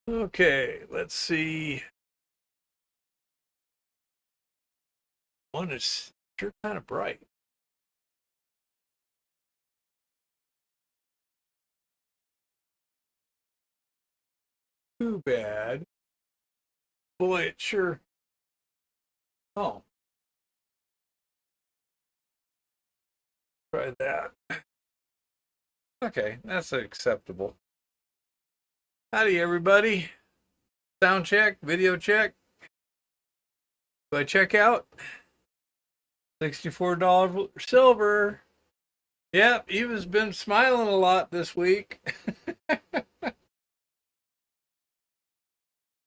Okay, let's see. One is sure kind of bright. Too bad. Boy, it sure. Oh, try that. Okay, that's acceptable. Howdy, everybody. Sound check, video check. Do I check out? $64 silver. Yep, Eva's been smiling a lot this week.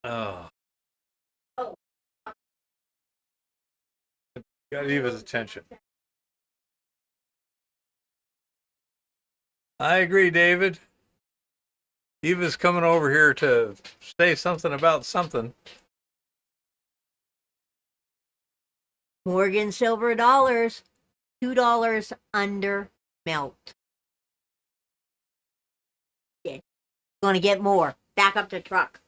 Oh, got Eva's attention. I agree, David. Eva's coming over here to say something about something. Morgan silver dollars, $2 under melt. Yeah. Gonna get more. Back up the truck.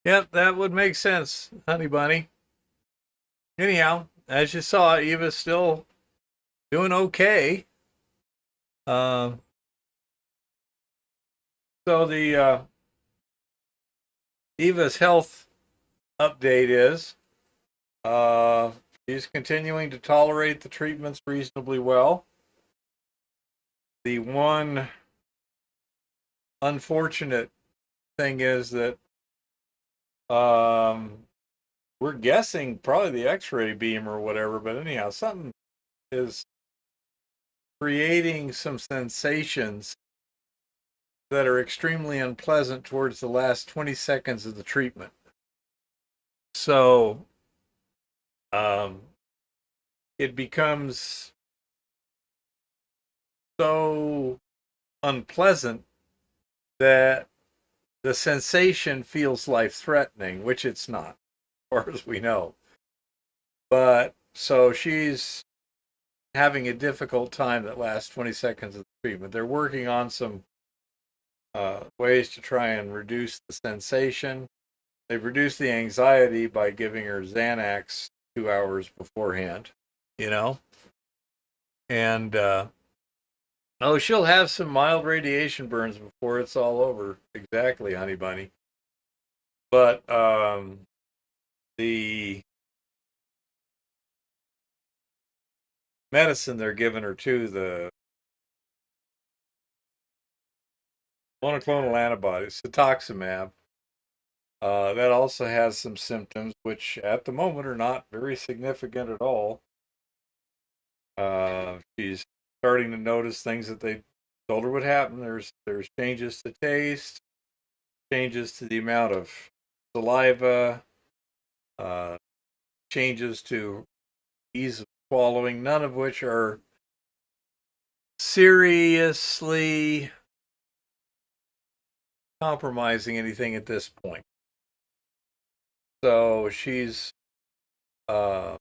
Yep, that would make sense, honey bunny. Anyhow, as you saw, Eva's still doing okay. So the Eva's health update is she's continuing to tolerate the treatments reasonably well. The one unfortunate thing is that we're guessing probably the X-ray beam or whatever, but anyhow, something is creating some sensations that are extremely unpleasant towards the last 20 seconds of the treatment. So it becomes so unpleasant that the sensation feels life-threatening, which it's not, as far as we know. But so she's having a difficult time that last 20 seconds of the treatment. They're working on some ways to try and reduce the sensation. They've reduced the anxiety by giving her Xanax 2 hours beforehand, and oh, she'll have some mild radiation burns before it's all over. Exactly, honey bunny. But the medicine they're giving her too, the monoclonal antibodies, cetuximab, that also has some symptoms which at the moment are not very significant at all. She's starting to notice things that they told her would happen. There's changes to taste, changes to the amount of saliva, changes to ease of swallowing, none of which are seriously compromising anything at this point. So she's, I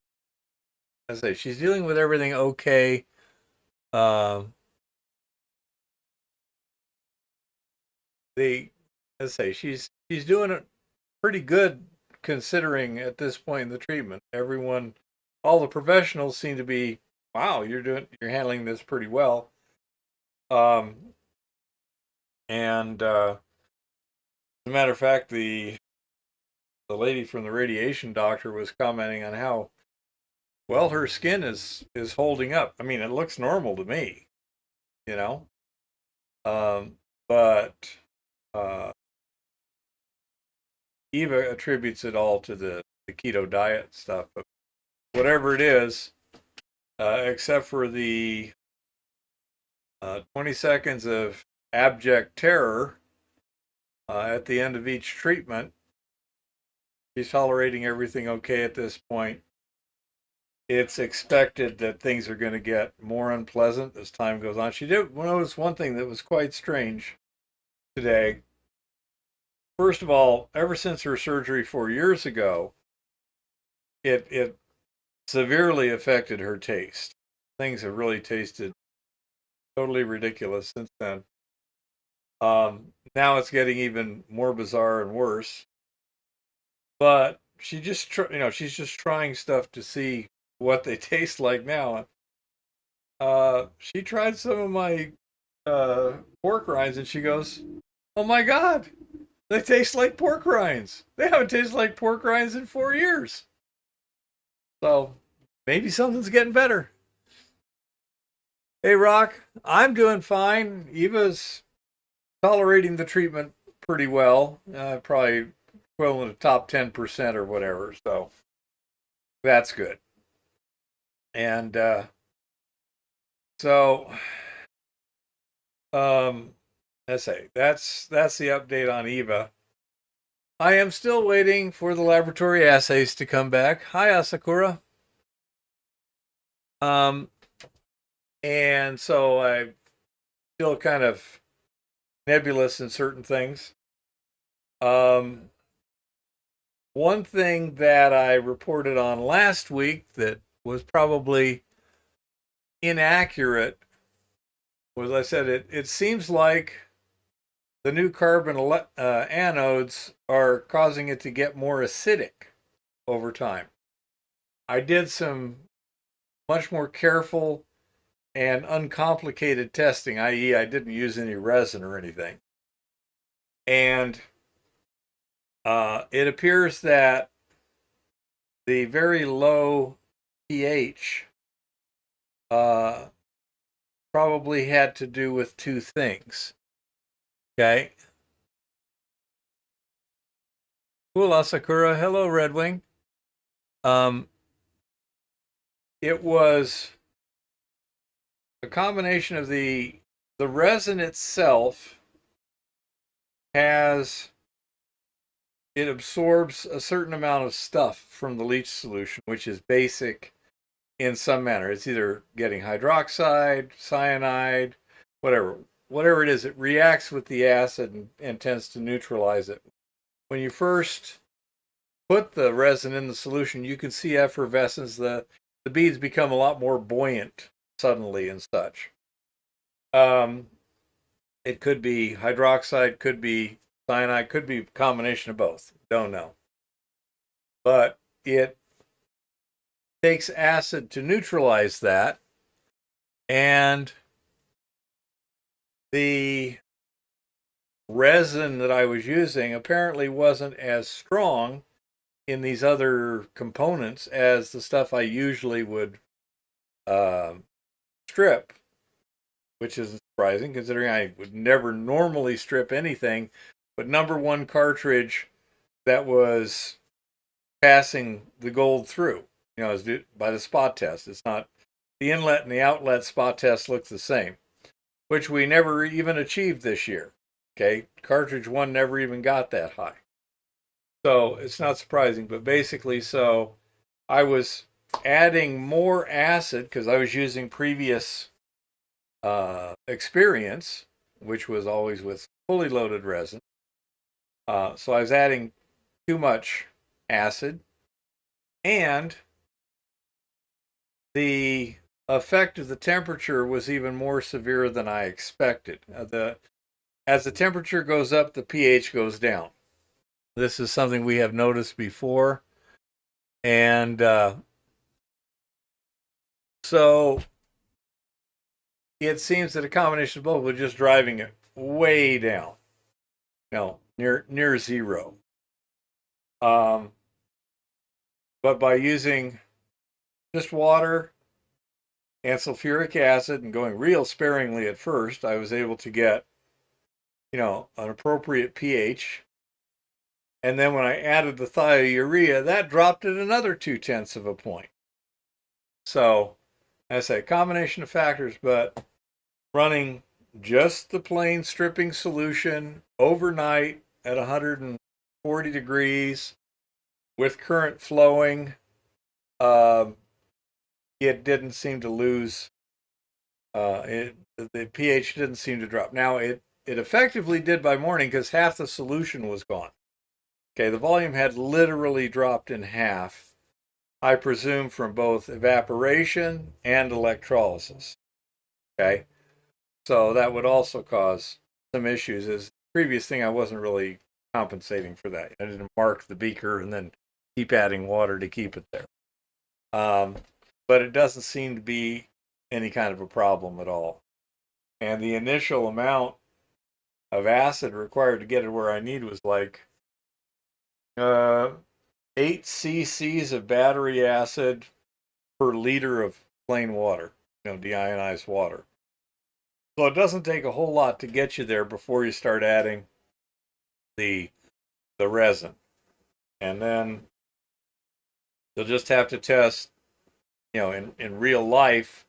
say, she's dealing with everything okay. She's doing it pretty good considering at this point in the treatment. Everyone, all the professionals seem to be, wow, you're handling this pretty well. And as a matter of fact, the lady from the radiation doctor was commenting on how well her skin is holding up. I mean, it looks normal to me, you know. But Eva attributes it all to the keto diet stuff. But whatever it is, except for the 20 seconds of abject terror at the end of each treatment, she's tolerating everything okay at this point. It's expected that things are going to get more unpleasant as time goes on. She did notice one thing that was quite strange today. first of all, ever since her surgery 4 years ago, it severely affected her taste. Things have really tasted totally ridiculous since then. Now it's getting even more bizarre and worse. But she's just trying stuff to see what they taste like now. She tried some of my pork rinds, and she goes, "Oh my God, they taste like pork rinds. They haven't tasted like pork rinds in 4 years." So maybe something's getting better. Hey, Rock, I'm doing fine. Eva's tolerating the treatment pretty well, probably equivalent to top 10% or whatever. So that's good. And so, let's say that's the update on Eva. I am still waiting for the laboratory assays to come back. Hi, Asakura. Um, and so I'm still kind of nebulous in certain things. One thing that I reported on last week that was probably inaccurate was I said it seems like the new carbon anodes are causing it to get more acidic over time. I did some much more careful and uncomplicated testing, i.e., I didn't use any resin or anything. And it appears that the very low pH probably had to do with two things. Okay. Cool, Sakura. Hello, Red Wing. It was a combination of the resin itself it absorbs a certain amount of stuff from the leach solution, which is basic in some manner. It's either getting hydroxide, cyanide, whatever it is. It reacts with the acid and tends to neutralize it. When you first put the resin in the solution, you can see effervescence. The beads become a lot more buoyant suddenly and such. It could be hydroxide, could be cyanide, could be a combination of both. Don't know. But it takes acid to neutralize that. And the resin that I was using apparently wasn't as strong in these other components as the stuff I usually would strip, which is surprising considering I would never normally strip anything but number one cartridge that was passing the gold through, by the spot test. It's not the inlet and the outlet spot test look the same, which we never even achieved this year. Okay, cartridge one never even got that high. So it's not surprising, but basically, so I was adding more acid because I was using previous experience, which was always with fully loaded resin. So I was adding too much acid, and the effect of the temperature was even more severe than I expected. As the temperature goes up, the pH goes down. This is something we have noticed before, and so it seems that a combination of both was just driving it way down, near zero. But by using just water and sulfuric acid and going real sparingly at first, I was able to get, an appropriate pH. And then when I added the thiourea, that dropped it another 0.2 of a point. So, as I say, a combination of factors, but running just the plain stripping solution overnight at 140 degrees with current flowing, it didn't seem to lose. The pH didn't seem to drop. Now it it effectively did by morning because half the solution was gone. Okay, the volume had literally dropped in half, I presume from both evaporation and electrolysis. Okay, so that would also cause some issues. As the previous thing, I wasn't really compensating for that. I didn't mark the beaker and then keep adding water to keep it there. But it doesn't seem to be any kind of a problem at all. And the initial amount of acid required to get it where I need was like uh, 8 cc's of battery acid per liter of plain water, deionized water. So it doesn't take a whole lot to get you there before you start adding the resin. And then you'll just have to test, in real life,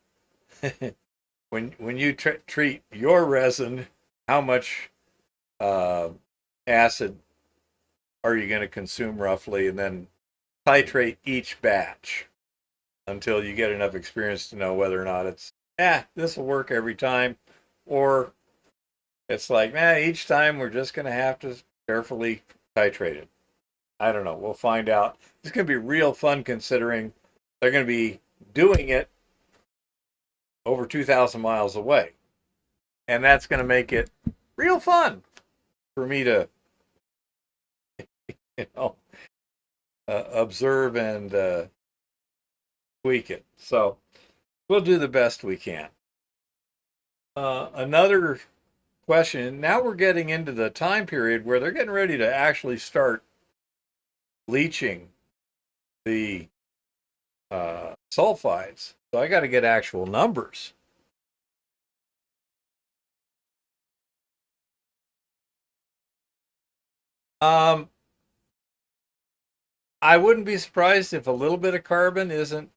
when you treat your resin, how much acid are you going to consume roughly, and then titrate each batch until you get enough experience to know whether or not it's, this will work every time, or it's like, each time we're just going to have to carefully titrate it. I don't know. We'll find out. It's going to be real fun considering they're going to be doing it over 2,000 miles away. And that's going to make it real fun for me to, observe and tweak it. So we'll do the best we can. Another question. Now we're getting into the time period where they're getting ready to actually start bleaching the sulfides. So I got to get actual numbers. I wouldn't be surprised if a little bit of carbon isn't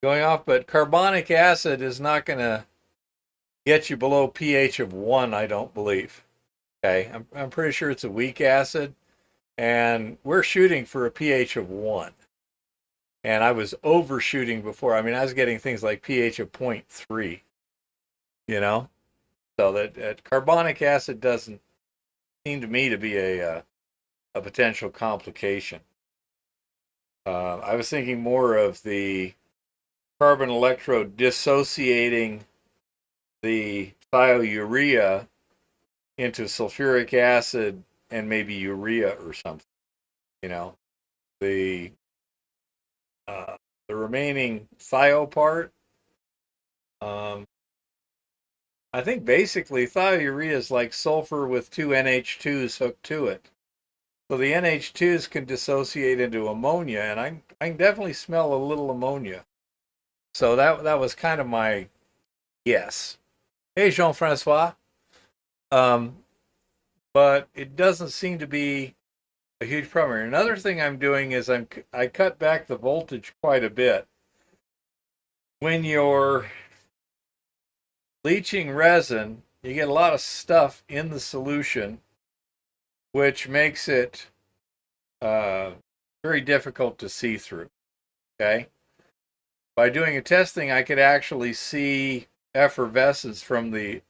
going off, but carbonic acid is not going to get you below pH of 1, I don't believe. Okay, I'm pretty sure it's a weak acid, and we're shooting for a pH of 1. And I was overshooting before. I mean, I was getting things like pH of 0.3, So that carbonic acid doesn't seem to me to be a potential complication. I was thinking more of the carbon electrode dissociating the thiourea into sulfuric acid and maybe urea or something. The remaining thio part. I think basically thiourea is like sulfur with 2 NH2s hooked to it. So the NH2s can dissociate into ammonia, and I can definitely smell a little ammonia. So that was kind of my guess. Hey, Jean-Francois. But it doesn't seem to be a huge problem. Another thing I'm doing is I cut back the voltage quite a bit. When you're bleaching resin, you get a lot of stuff in the solution, which makes it very difficult to see through. Okay. By doing a testing, I could actually see effervescence from the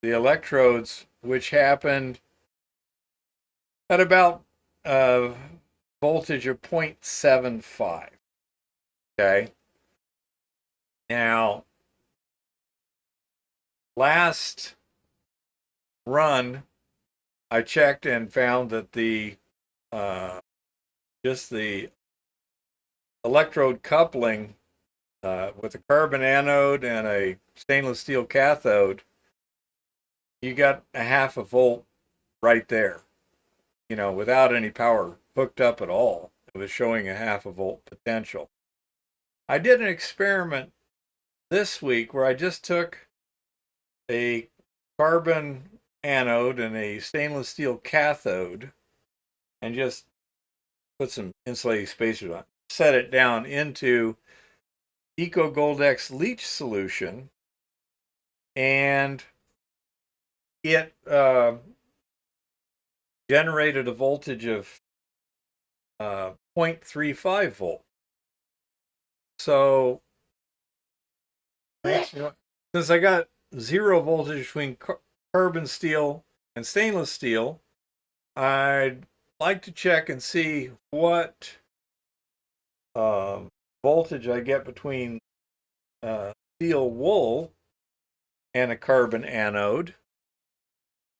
electrodes, which happened at about voltage of 0.75. Okay. Now, last run, I checked and found that the just the electrode coupling with a carbon anode and a stainless steel cathode, you got a half a volt right there, without any power hooked up at all. It was showing a half a volt potential. I did an experiment this week where I just took a carbon anode and a stainless steel cathode and just put some insulating spacers on, set it down into Eco Goldex leach solution, and it generated a voltage of 0.35 volt. So since I got zero voltage between carbon steel and stainless steel, I'd like to check and see what voltage I get between steel wool and a carbon anode.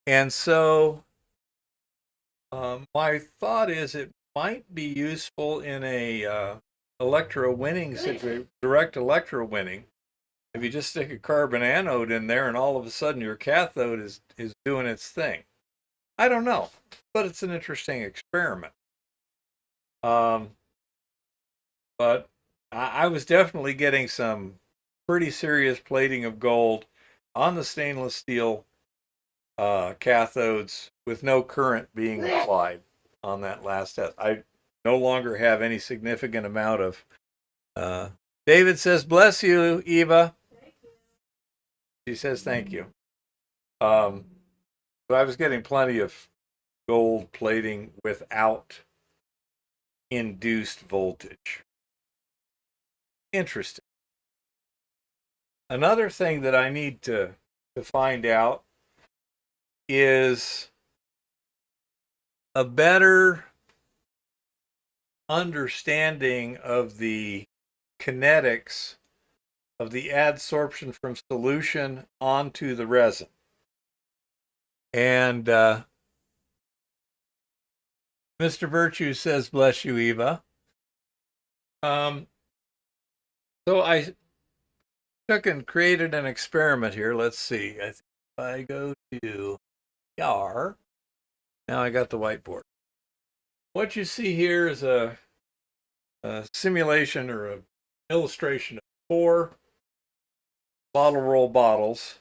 And so my thought is it might be useful in a electrowinning situation, direct electrowinning. If you just stick a carbon anode in there and all of a sudden your cathode is doing its thing. I don't know, but it's an interesting experiment. But I was definitely getting some pretty serious plating of gold on the stainless steel cathodes with no current being applied on that last test. I no longer have any significant amount of. David says, "Bless you, Eva." She says, "Thank you." But I was getting plenty of gold plating without induced voltage. Interesting. Another thing that I need to find out is a better understanding of the kinetics of the adsorption from solution onto the resin. And Mr. Virtue says, "Bless you, Eva." So I took and created an experiment here. Let's see. If I go to YAR, now I got the whiteboard. What you see here is a simulation or an illustration of 4 bottle roll bottles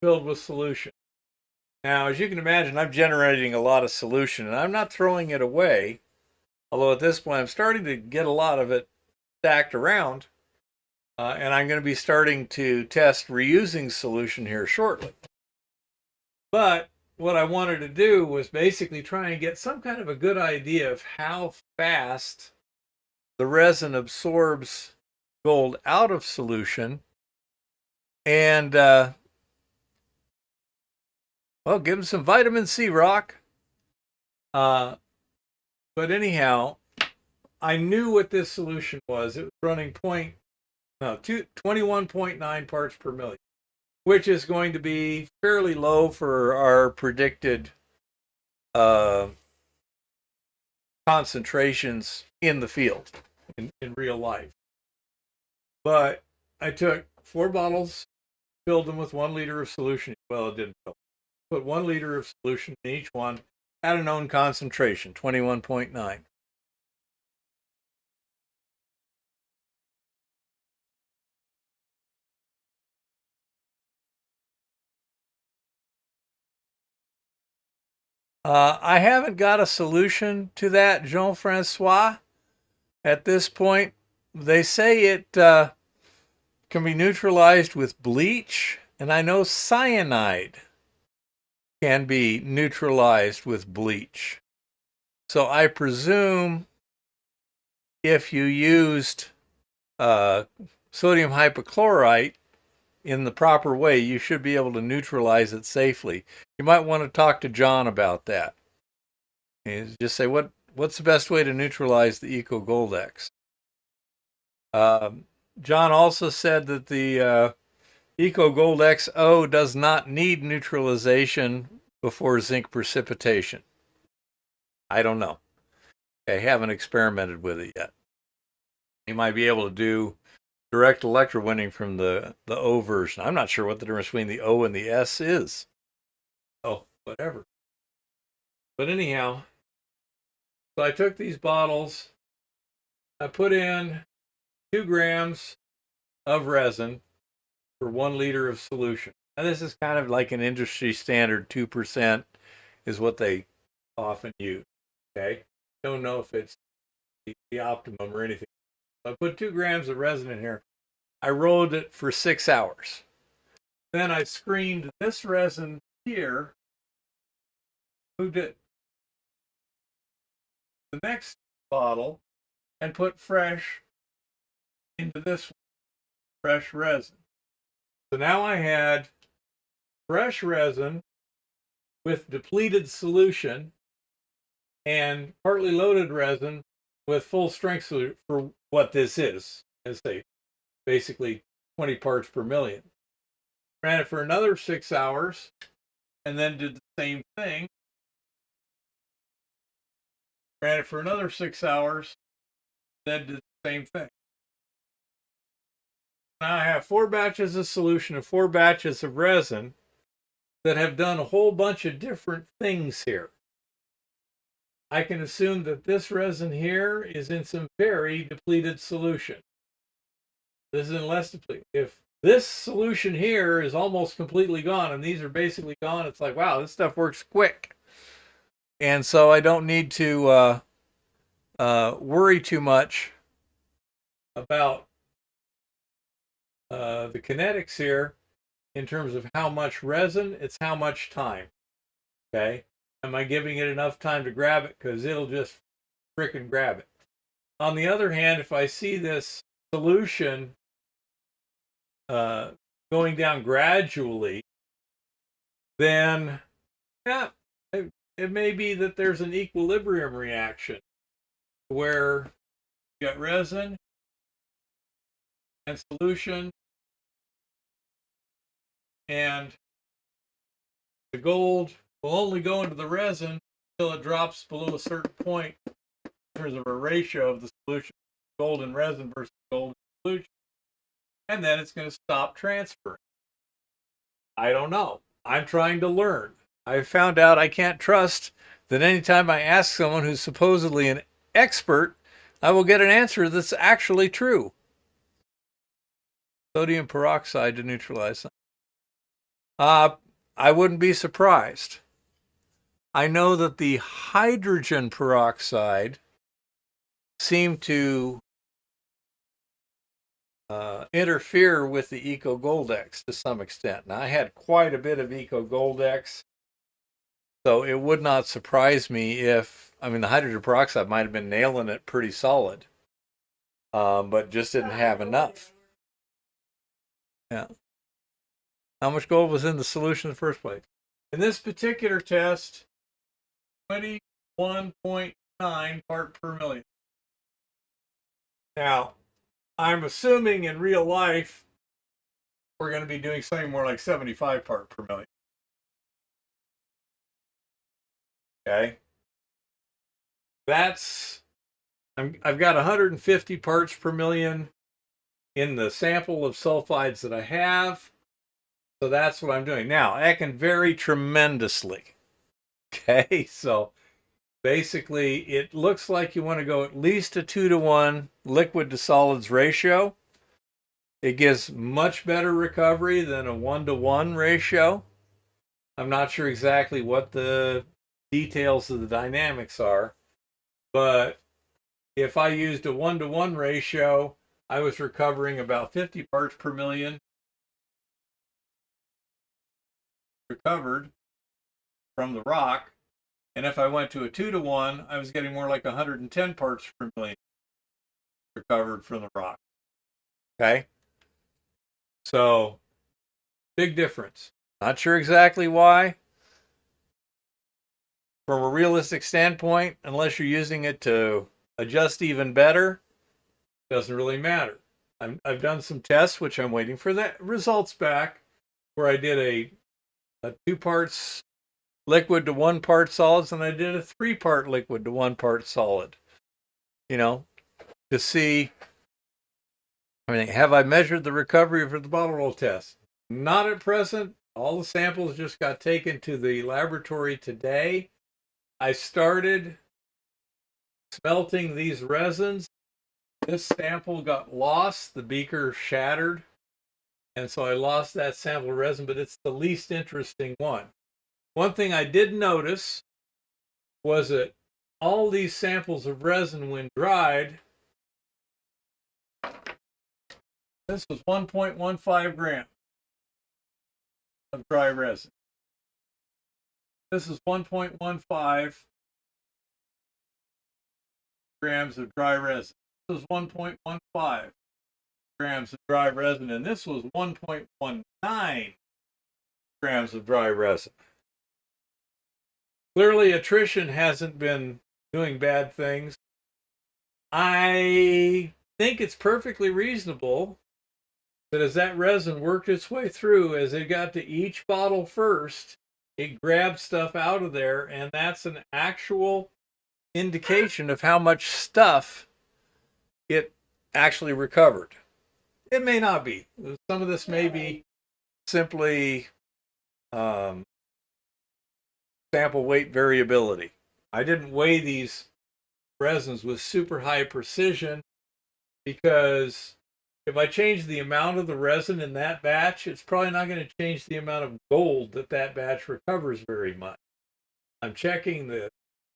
filled with solution. Now, as you can imagine, I'm generating a lot of solution, and I'm not throwing it away, although at this point I'm starting to get a lot of it stacked around, and I'm going to be starting to test reusing solution here shortly. But what I wanted to do was basically try and get some kind of a good idea of how fast the resin absorbs gold out of solution, and well, give them some vitamin C, Rock. But anyhow, I knew what this solution was. It was running 21.9 parts per million, which is going to be fairly low for our predicted concentrations in the field, in real life. But I took 4 bottles, filled them with 1 liter of solution. Well, it didn't fill. Put 1 liter of solution in each one at a known concentration, 21.9. I haven't got a solution to that, Jean-Francois, at this point. They say it can be neutralized with bleach, and I know cyanide can be neutralized with bleach. So I presume if you used sodium hypochlorite in the proper way, you should be able to neutralize it safely. You might want to talk to John about that. And just say, what's the best way to neutralize the Eco Gold X? John also said that the Eco Gold XO does not need neutralization before zinc precipitation. I don't know. I haven't experimented with it yet. You might be able to do direct electrowinning from the O version. I'm not sure what the difference between the O and the S is. Oh, whatever. But anyhow, so I took these bottles, I put in 2 grams of resin for 1 liter of solution. And this is kind of like an industry standard 2% is what they often use. Okay. Don't know if it's the optimum or anything. So I put 2 grams of resin in here. I rolled it for 6 hours. Then I screened this resin here, moved it to the next bottle, and put fresh into this one, fresh resin. So now I had fresh resin with depleted solution and partly loaded resin with full strength solution for what this is, as they basically 20 parts per million. Ran it for another 6 hours and then did the same thing. Ran it for another 6 hours, then did the same thing. Now I have 4 batches of solution and 4 batches of resin that have done a whole bunch of different things here. I can assume that this resin here is in some very depleted solution. This is in less depleted. If this solution here is almost completely gone and these are basically gone, it's like, wow, this stuff works quick. And so I don't need to worry too much about the kinetics here in terms of how much resin, it's how much time. Okay? Am I giving it enough time to grab it? Because it'll just frickin' grab it. On the other hand, if I see this solution going down gradually, then yeah, it may be that there's an equilibrium reaction where you got resin and solution, and the gold will only go into the resin until it drops below a certain point in terms of a ratio of the solution, gold and resin versus gold and solution. And then it's going to stop transferring. I don't know. I'm trying to learn. I found out I can't trust that anytime I ask someone who's supposedly an expert, I will get an answer that's actually true. Sodium peroxide to neutralize. I wouldn't be surprised. I know that the hydrogen peroxide seemed to interfere with the Eco Goldex to some extent. Now, I had quite a bit of Eco Goldex, so it would not surprise me if, I mean, the hydrogen peroxide might have been nailing it pretty solid, but just didn't have enough. Yeah. How much gold was in the solution in the first place? In this particular test, 21.9 part per million. Now, I'm assuming in real life, we're going to be doing something more like 75 part per million. Okay. I've got 150 parts per million in the sample of sulfides that I have. So that's what I'm doing. Now, that can vary tremendously. Okay, so basically it looks like you want to go at least a 2-to-1 liquid to solids ratio. It gives much better recovery than a 1-to-1 ratio. I'm not sure exactly what the details of the dynamics are, but if I used a 1-to-1 ratio, I was recovering about 50 parts per million recovered from the rock. And if I went to a 2-to-1, I was getting more like 110 parts per million recovered from the rock. Okay? So, big difference. Not sure exactly why. From a realistic standpoint, unless you're using it to adjust even better, doesn't really matter. I've done some tests, which I'm waiting for the results back, where I did a 2 parts liquid to 1 part solids, and I did a 3-part liquid to 1 part solid. You know, to see, I mean, have I measured the recovery for the bottle roll test? Not at present. All the samples just got taken to the laboratory today. I started smelting these resins. This sample got lost. The beaker shattered. And so I lost that sample of resin, but it's the least interesting one. One thing I did notice was that all these samples of resin, when dried, this was 1.15 grams of dry resin. This is 1.15 grams of dry resin. This was 1.15 grams of dry resin, and this was 1.19 grams of dry resin. Clearly, attrition hasn't been doing bad things. I think it's perfectly reasonable that as that resin worked its way through, as it got to each bottle first, it grabbed stuff out of there, and that's an actual indication of how much stuff it actually recovered. It may not be. Some of this may be simply um, sample weight variability. I didn't weigh these resins with super high precision because if I change the amount of the resin in that batch, it's probably not going to change the amount of gold that that batch recovers very much. I'm checking the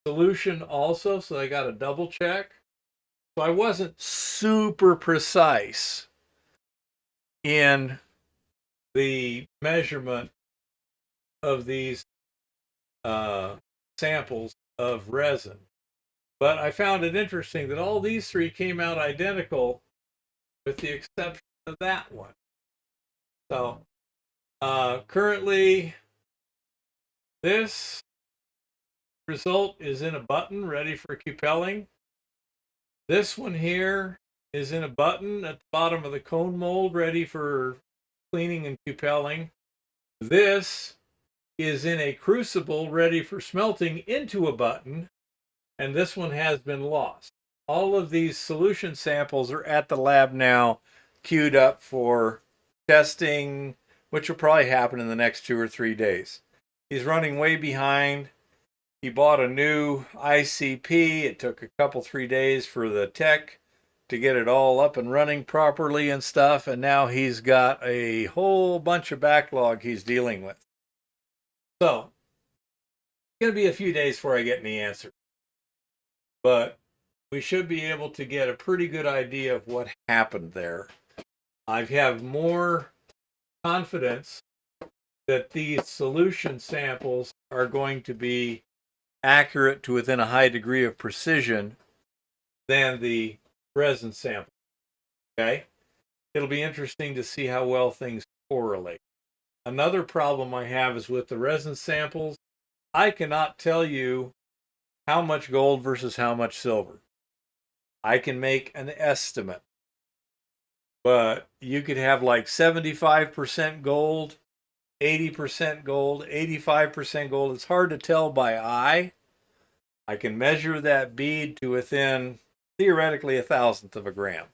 solution also, so I got a double check. So I wasn't super precise in the measurement of these samples of resin. But I found it interesting that all these three came out identical with the exception of that one. So currently, this result is in a button ready for cupelling. This one here is in a button at the bottom of the cone mold ready for cleaning and cupelling. This is in a crucible ready for smelting into a button, and this one has been lost. All of these solution samples are at the lab now, queued up for testing, which will probably happen in the next 2 or 3 days. He's running way behind. He bought a new ICP. It took a couple, 3 days for the tech to get it all up and running properly and stuff, and now he's got a whole bunch of backlog he's dealing with. So, it's going to be a few days before I get any answer. But we should be able to get a pretty good idea of what happened there. I have more confidence that these solution samples are going to be accurate to within a high degree of precision than the resin sample. Okay? It'll be interesting to see how well things correlate. Another problem I have is with the resin samples, I cannot tell you how much gold versus how much silver. I can make an estimate, but you could have like 75% gold, 80% gold, 85% gold. It's hard to tell by eye. I can measure that bead to within theoretically 1,000th of a gram.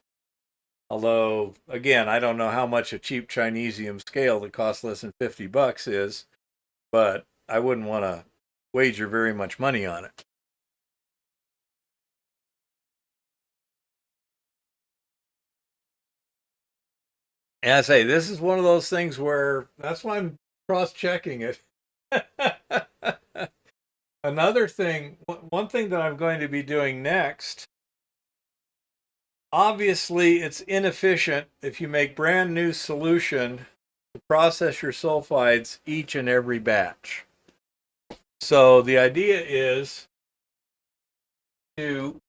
Although, again, I don't know how much a cheap Chinesium scale that costs less than $50 is, but I wouldn't want to wager very much money on it. And I say, this is one of those things where that's why I'm cross-checking it. Another thing, one thing that I'm going to be doing next, obviously it's inefficient if you make brand new solution to process your sulfides each and every batch. So the idea is to,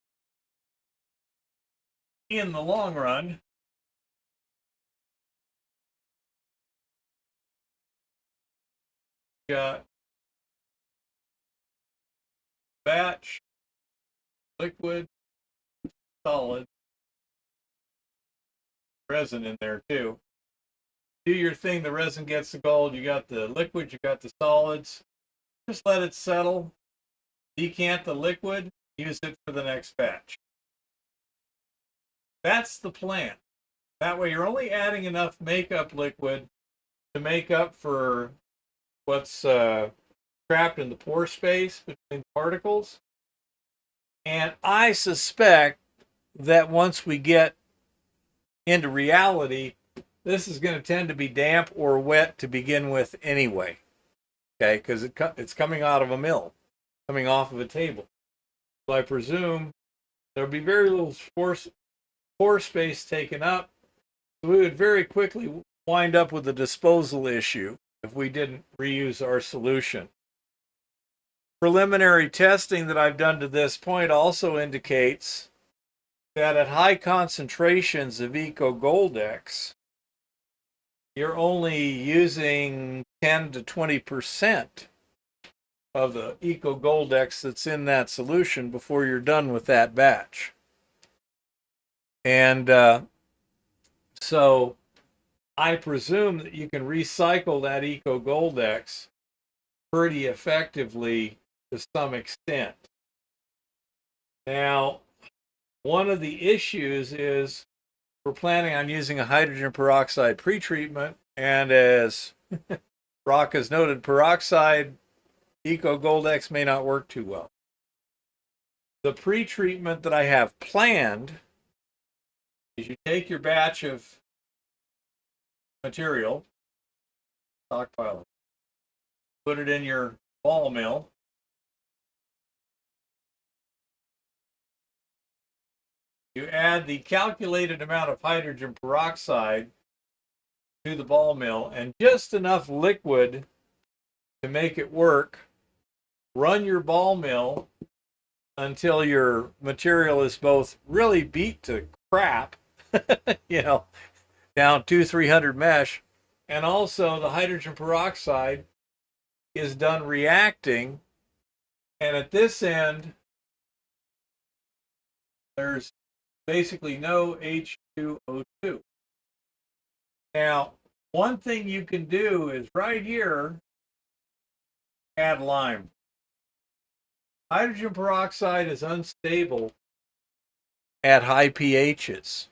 in the long run, got batch, liquid, solid, resin in there too. Do your thing, the resin gets the gold, you got the liquid, you got the solids. Just let it settle, decant the liquid, use it for the next batch. That's the plan. That way you're only adding enough makeup liquid to make up for what's trapped in the pore space between the particles. And I suspect that once we get into reality, this is going to tend to be damp or wet to begin with anyway. Okay, because it's coming out of a mill, coming off of a table. So I presume there'll be very little pore space taken up. So we would very quickly wind up with a disposal issue if we didn't reuse our solution. Preliminary testing that I've done to this point also indicates that at high concentrations of Eco Goldex, you're only using 10 to 20% of the Eco Goldex that's in that solution before you're done with that batch. And so I presume that you can recycle that Eco Goldex pretty effectively to some extent. Now, one of the issues is we're planning on using a hydrogen peroxide pretreatment, and as Brock has noted, peroxide Eco Goldex may not work too well. The pretreatment that I have planned is you take your batch of material, stockpile, put it in your ball mill. You add the calculated amount of hydrogen peroxide to the ball mill and just enough liquid to make it work. Run your ball mill until your material is both really beat to crap, you know, down 200-300 mesh, and also the hydrogen peroxide is done reacting. And at this end, there's basically no H2O2. Now, one thing you can do is right here, add lime. Hydrogen peroxide is unstable at high pHs.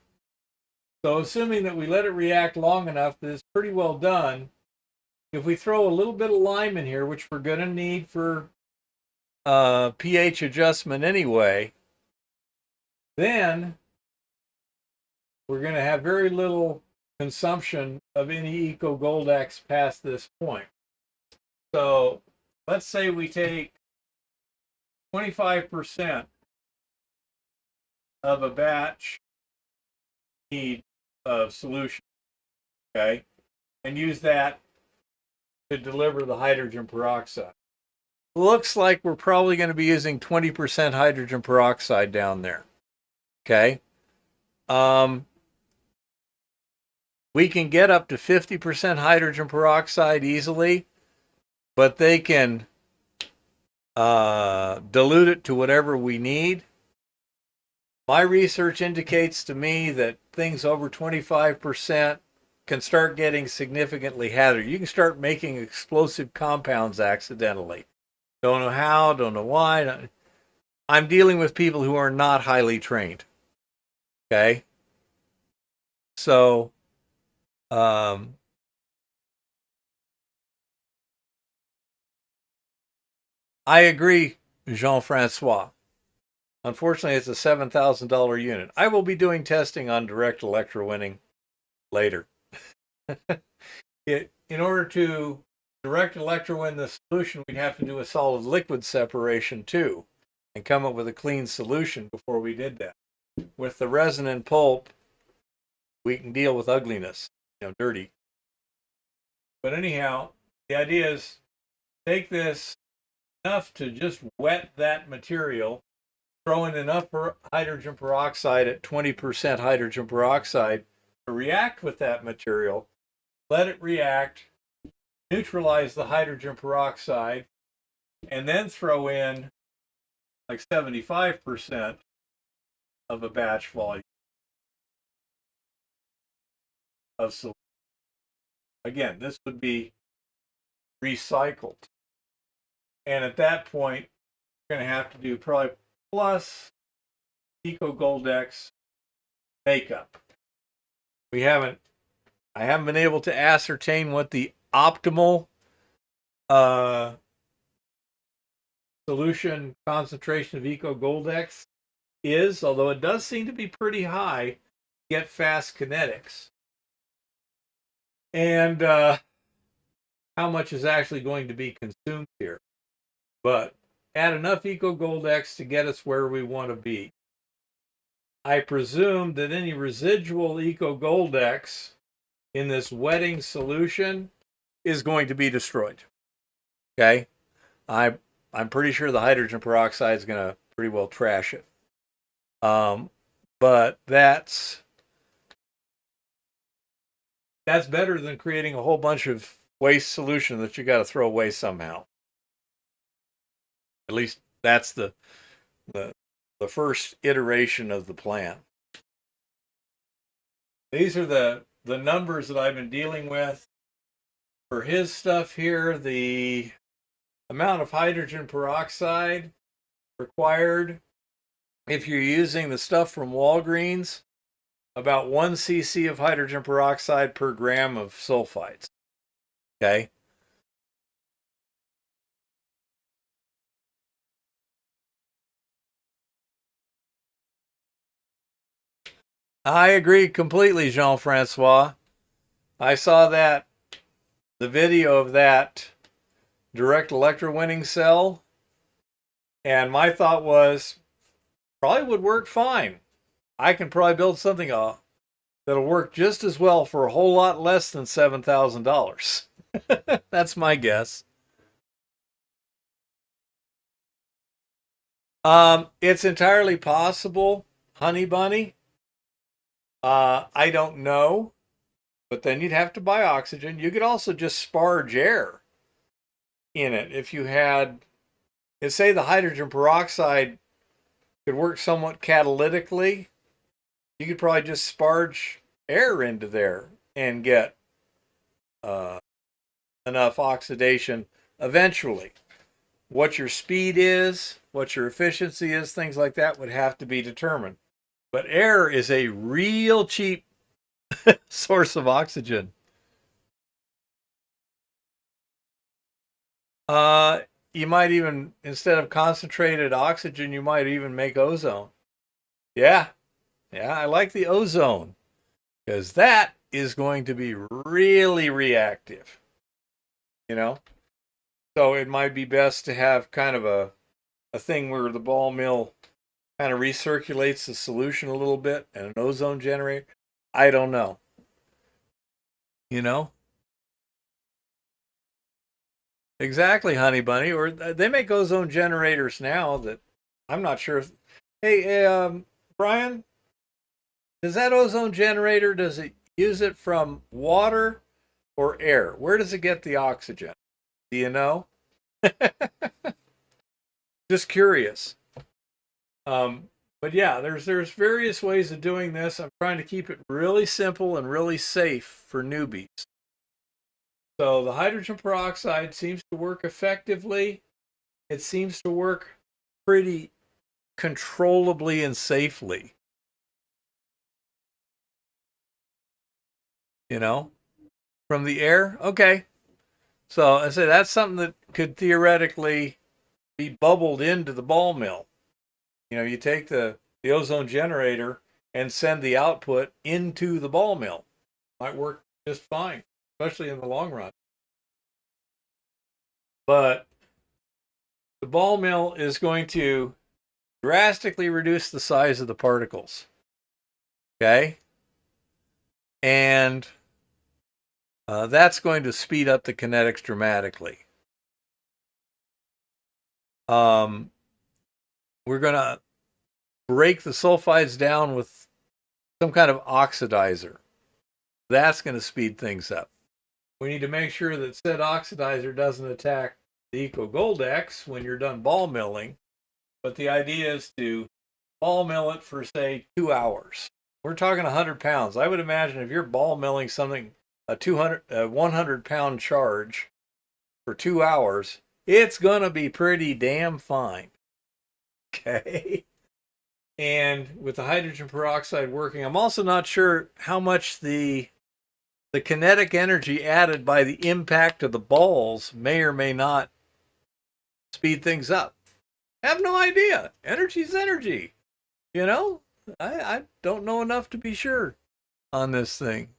So assuming that we let it react long enough that it's pretty well done, if we throw a little bit of lime in here, which we're going to need for pH adjustment anyway, then we're going to have very little consumption of any Eco Goldex past this point. So let's say we take 25% of a batch need of solution, okay, and use that to deliver the hydrogen peroxide. Looks like we're probably going to be using 20% hydrogen peroxide down there, okay. We can get up to 50% hydrogen peroxide easily, but they can dilute it to whatever we need. My research indicates to me that things over 25% can start getting significantly hazardous. You can start making explosive compounds accidentally. Don't know how, don't know why. I'm dealing with people who are not highly trained. Okay? So, I agree, Jean-Francois. Unfortunately, it's a $7,000 unit. I will be doing testing on direct electrowinning later. In order to direct electrowin the solution, we'd have to do a solid liquid separation too and come up with a clean solution before we did that. With the resin and pulp, we can deal with ugliness, dirty. But anyhow, the idea is take this enough to just wet that material, throw in enough hydrogen peroxide at 20% hydrogen peroxide to react with that material, let it react, neutralize the hydrogen peroxide, and then throw in like 75% of a batch volume of solution. Again, this would be recycled. And at that point, you're going to have to do probably plus Eco Goldex makeup. I haven't been able to ascertain what the optimal solution concentration of Eco Goldex is, although it does seem to be pretty high to get fast kinetics. And how much is actually going to be consumed here. But add enough Eco Goldex to get us where we want to be. I presume that any residual Eco Goldex in this wetting solution is going to be destroyed. Okay? I'm pretty sure the hydrogen peroxide is going to pretty well trash it. But that's better than creating a whole bunch of waste solution that you got to throw away somehow. At least that's the, the first iteration of the plan. These are the numbers that I've been dealing with. For his stuff here, the amount of hydrogen peroxide required, if you're using the stuff from Walgreens, about 1 cc of hydrogen peroxide per gram of sulfites. Okay. I agree completely, Jean-Francois. I saw the video of that direct electrowinning cell, and my thought was probably would work fine. I can probably build something that'll work just as well for a whole lot less than $7,000. That's my guess. It's entirely possible, Honey Bunny. I don't know, but then you'd have to buy oxygen. You could also just sparge air in it. If you had, say the hydrogen peroxide could work somewhat catalytically, you could probably just sparge air into there and get enough oxidation eventually. What your speed is, what your efficiency is, things like that would have to be determined. But air is a real cheap source of oxygen. You might even, instead of concentrated oxygen, you might even make ozone. Yeah, I like the ozone because that is going to be really reactive. So it might be best to have kind of a thing where the ball mill kind of recirculates the solution a little bit and an ozone generator. I don't know. Exactly, Honey Bunny. Or they make ozone generators now that I'm not sure if. Hey, Brian, does that ozone generator, does it use it from water or air? Where does it get the oxygen? Do you know? Just curious. But yeah, there's various ways of doing this. I'm trying to keep it really simple and really safe for newbies. So the hydrogen peroxide seems to work effectively. It seems to work pretty controllably and safely. From the air. Okay. So I say that's something that could theoretically be bubbled into the ball mill. You take the ozone generator and send the output into the ball mill. Might work just fine, especially in the long run. But the ball mill is going to drastically reduce the size of the particles. Okay? And that's going to speed up the kinetics dramatically. We're going to break the sulfides down with some kind of oxidizer. That's going to speed things up. We need to make sure that said oxidizer doesn't attack the Eco Goldex when you're done ball milling. But the idea is to ball mill it for, say, 2 hours. We're talking 100 pounds. I would imagine if you're ball milling something, a 100-pound charge for 2 hours, it's going to be pretty damn fine. Okay? And with the hydrogen peroxide working, I'm also not sure how much the kinetic energy added by the impact of the balls may or may not speed things up. I have no idea. Energy's energy. I don't know enough to be sure on this thing.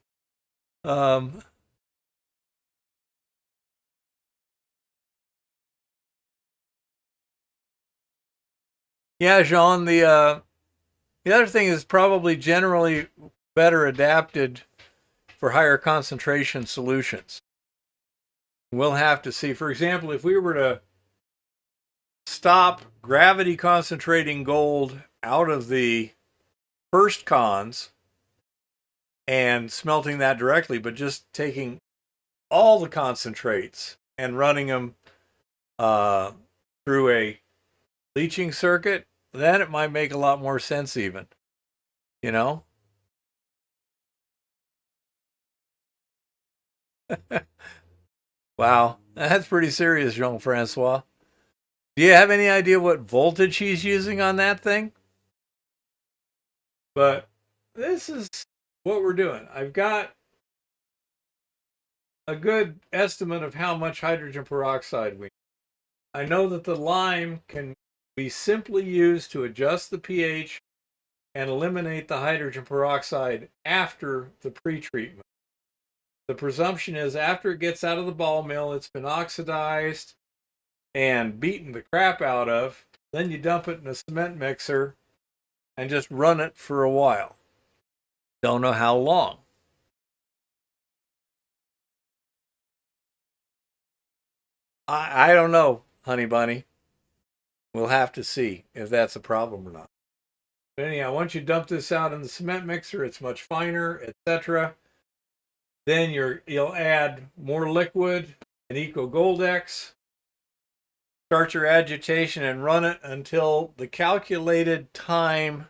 Yeah, Jean, the other thing is probably generally better adapted for higher concentration solutions. We'll have to see. For example, if we were to stop gravity concentrating gold out of the first cons and smelting that directly, but just taking all the concentrates and running them through a leaching circuit, then it might make a lot more sense even, you know? Wow, that's pretty serious, Jean-Francois. Do you have any idea what voltage he's using on that thing? But this is what we're doing. I've got a good estimate of how much hydrogen peroxide we need. I know that the lime can be simply used to adjust the pH and eliminate the hydrogen peroxide after the pretreatment. The presumption is after it gets out of the ball mill, it's been oxidized and beaten the crap out of. Then you dump it in a cement mixer and just run it for a while. Don't know how long. I don't know, honey bunny. We'll have to see if that's a problem or not. But anyhow, once you dump this out in the cement mixer, it's much finer, etc. Then you'll add more liquid and Eco Goldex. Start your agitation and run it until the calculated time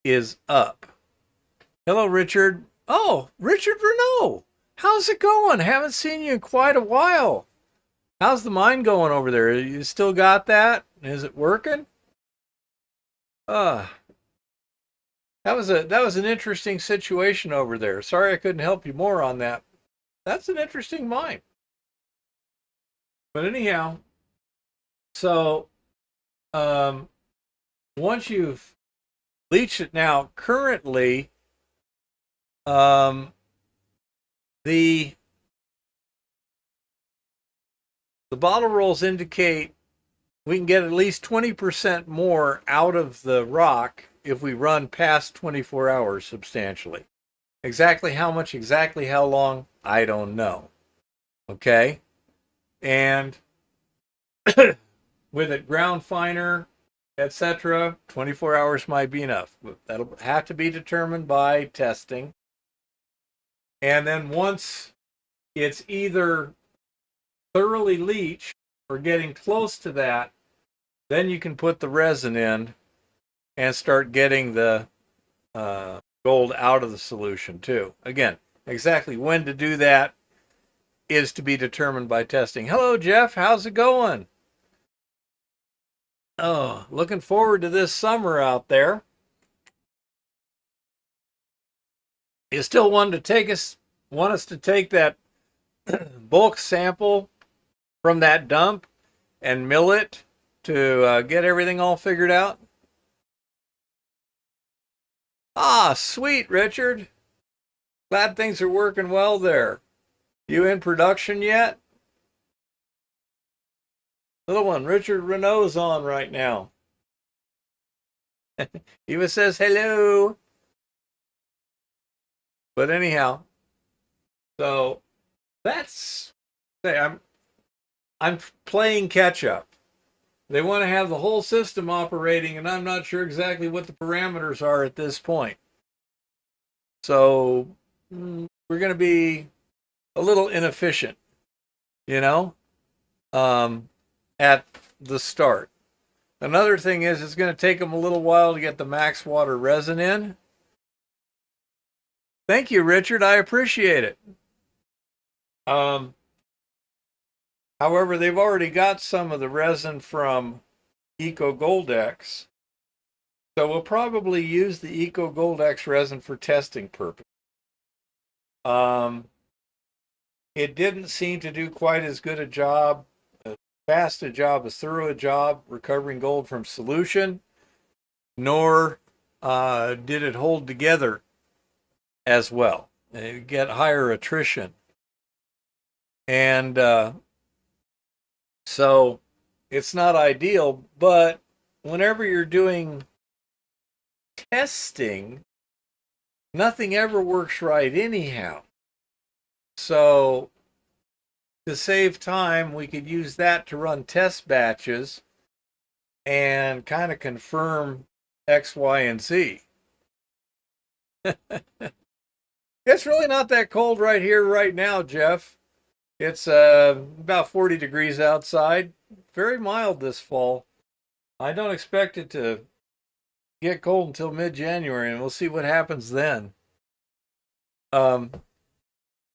is up. Hello, Richard. Oh, Richard Renault. How's it going? Haven't seen you in quite a while. How's the mine going over there? You still got that? Is it working? Uh, that was an interesting situation over there. Sorry I couldn't help you more on that. That's an interesting mine. But anyhow, so once you've leached it now, currently the bottle rolls indicate we can get at least 20% more out of the rock if we run past 24 hours substantially. Exactly how much, exactly how long, I don't know. Okay? And with it ground finer, etc., 24 hours might be enough. That'll have to be determined by testing. And then once it's either thoroughly leached or getting close to that, then you can put the resin in and start getting the gold out of the solution too. Again, exactly when to do that is to be determined by testing. Hello, Jeff. How's it going? Oh, looking forward to this summer out there. You still want us to take that bulk sample from that dump and mill it to get everything all figured out? Ah, sweet, Richard. Glad things are working well there. You in production yet? Little one, Richard Renault's on right now. Eva says hello. But anyhow, so that's I'm playing catch up. They want to have the whole system operating, and I'm not sure exactly what the parameters are at this point. So we're going to be a little inefficient, you know, at the start. Another thing is it's going to take them a little while to get the max water resin in. Thank you, Richard. I appreciate it. However, they've already got some of the resin from Eco Goldex. So we'll probably use the Eco Goldex resin for testing purposes. It didn't seem to do quite as good a job, as fast a job, as thorough a job recovering gold from solution, nor did it hold together as well. You get higher attrition. And so it's not ideal, but whenever you're doing testing, nothing ever works right anyhow. So to save time, we could use that to run test batches and kind of confirm X, Y, and Z. It's really not that cold right here right now, Jeff. It's about 40 degrees outside. Very mild this fall. I don't expect it to get cold until mid-January, and we'll see what happens then. Um,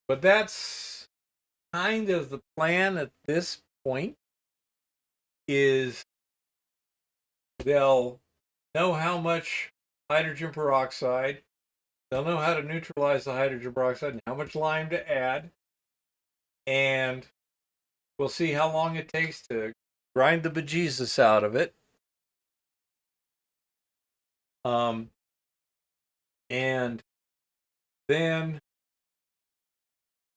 but that's kind of the plan at this point. Is they'll know how much hydrogen peroxide, they'll know how to neutralize the hydrogen peroxide and how much lime to add, and we'll see how long it takes to grind the bejesus out of it. And then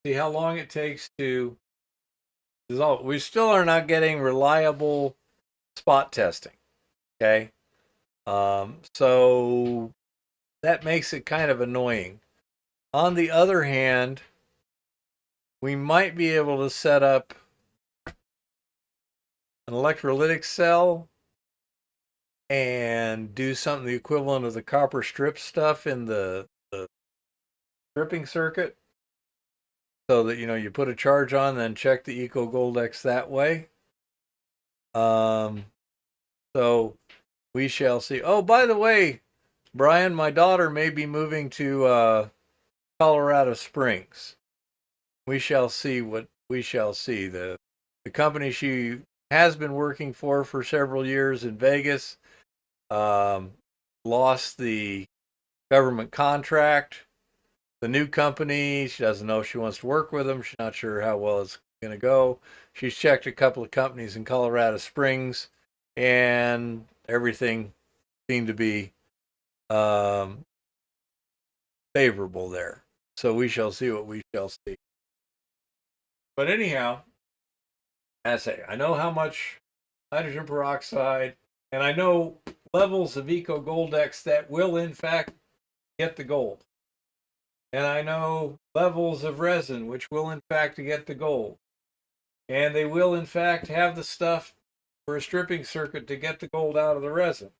see how long it takes to dissolve. We still are not getting reliable spot testing. Okay. So that makes it kind of annoying. On the other hand, we might be able to set up an electrolytic cell and do something the equivalent of the copper strip stuff in the stripping circuit, so that you put a charge on, then check the Eco Gold X that way. So we shall see. Oh, by the way, Brian, my daughter may be moving to Colorado Springs. We shall see what we shall see. The company she has been working for several years in Vegas lost the government contract. The new company, she doesn't know if she wants to work with them. She's not sure how well it's going to go. She's checked a couple of companies in Colorado Springs, and everything seemed to be favorable there. So we shall see what we shall see. But anyhow, as I say, I know how much hydrogen peroxide, and I know levels of Eco Gold X that will in fact get the gold. And I know levels of resin which will in fact get the gold. And they will in fact have the stuff for a stripping circuit to get the gold out of the resin.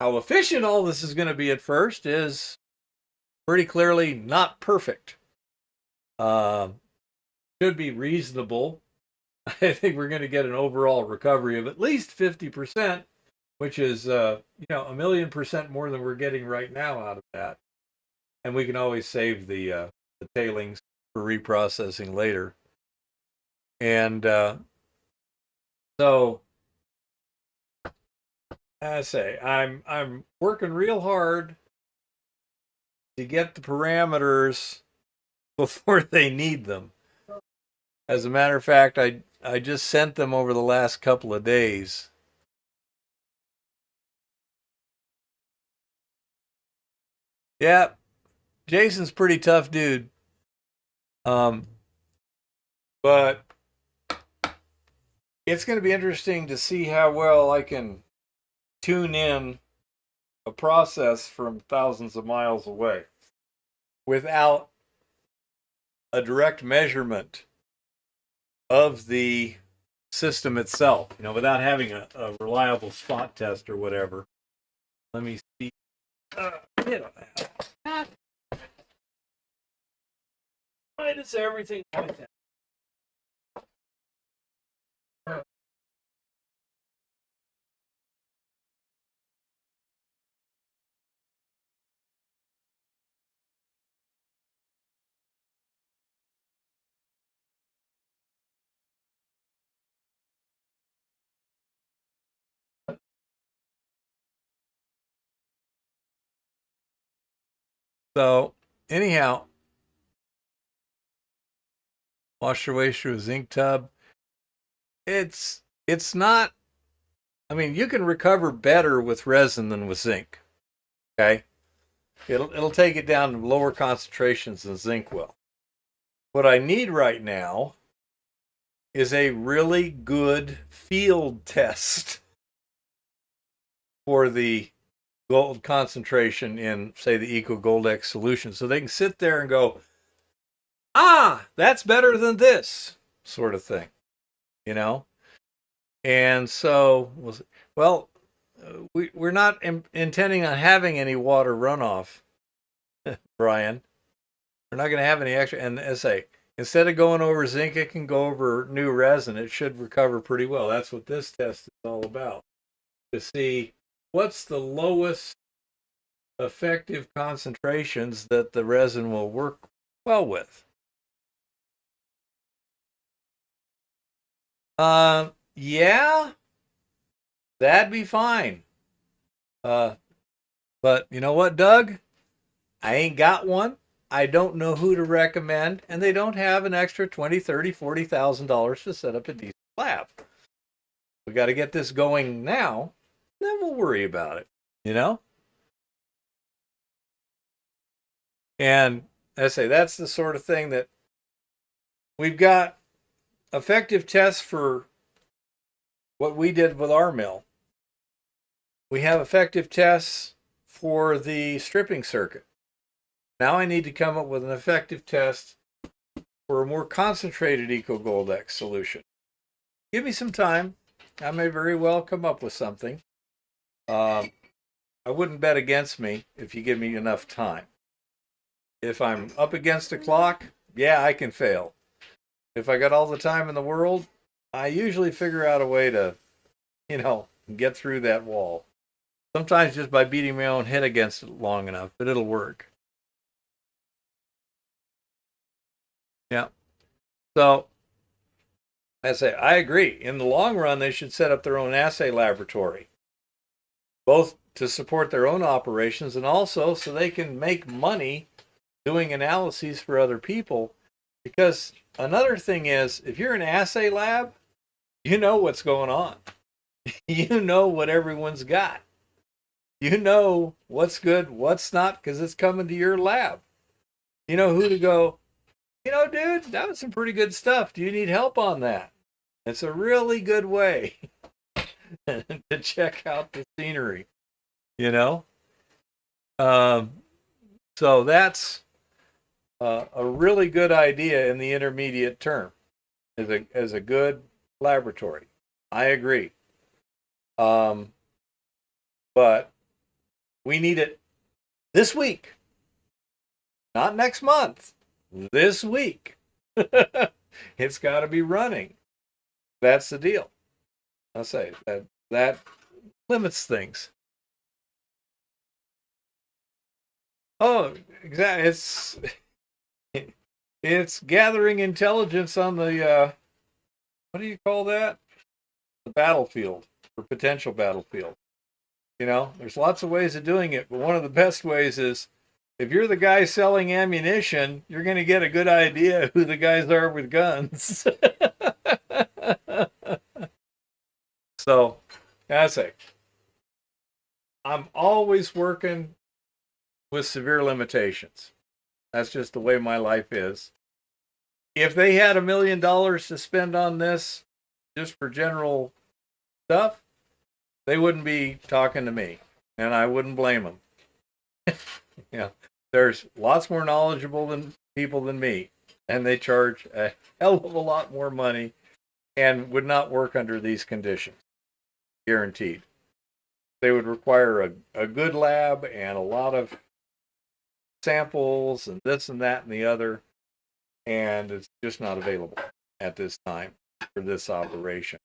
How efficient all this is going to be at first is pretty clearly not perfect. Should be reasonable. I think we're going to get an overall recovery of at least 50%, which is a million% more than we're getting right now out of that. And we can always save the tailings for reprocessing later. And so, as I say, I'm working real hard to get the parameters before they need them. As a matter of fact, I just sent them over the last couple of days. Yeah, Jason's pretty tough dude. But it's going to be interesting to see how well I can tune in a process from thousands of miles away without a direct measurement of the system itself, without having a reliable spot test or whatever. Let me see. Get on that. Why does everything like that? So, anyhow, wash your way through a zinc tub. It's not. I mean, you can recover better with resin than with zinc. Okay, it'll take it down to lower concentrations than zinc will. What I need right now is a really good field test for the gold concentration in, say, the Eco Gold X solution, so they can sit there and go, that's better than this sort of thing, And so, we're not intending on having any water runoff, Brian. We're not going to have any extra. And as I say, Instead of going over zinc, it can go over new resin. It should recover pretty well. That's what this test is all about, to see what's the lowest effective concentrations that the resin will work well with. Yeah, that'd be fine. But you know what, Doug? I ain't got one. I don't know who to recommend, and they don't have an extra $20, $30, $40,000 to set up a decent lab. We got to get this going now, then we'll worry about it, you know? And I say that's the sort of thing that we've got effective tests for what we did with our mill. We have effective tests for the stripping circuit. Now I need to come up with an effective test for a more concentrated EcoGold-X solution. Give me some time. I may very well come up with something. I wouldn't bet against me if you give me enough time. If I'm up against the clock, yeah, I can fail. If I got all the time in the world, I usually figure out a way to, get through that wall. Sometimes just by beating my own head against it long enough, but it'll work. Yeah. So, I say, I agree. In the long run, they should set up their own assay laboratory, both to support their own operations and also so they can make money doing analyses for other people. Because another thing is, if you're an assay lab, you know what's going on. You know what everyone's got. You know what's good, what's not, because it's coming to your lab. You know who to go, dude, that was some pretty good stuff. Do you need help on that? It's a really good way to check out the scenery, So that's a really good idea in the intermediate term as a good laboratory. I agree. But we need it this week, not next month. This week. It's got to be running. That's the deal. I'll say that limits things. Oh, exactly. It's gathering intelligence on the what do you call that? The battlefield, or potential battlefield. There's lots of ways of doing it, but one of the best ways is if you're the guy selling ammunition, you're going to get a good idea who the guys are with guns. So, that's it. I'm always working with severe limitations. That's just the way my life is. If they had $1 million to spend on this just for general stuff, they wouldn't be talking to me, and I wouldn't blame them. There's lots more knowledgeable people than me, and they charge a hell of a lot more money and would not work under these conditions, guaranteed. They would require a good lab and a lot of samples and this and that and the other, and it's just not available at this time for this operation.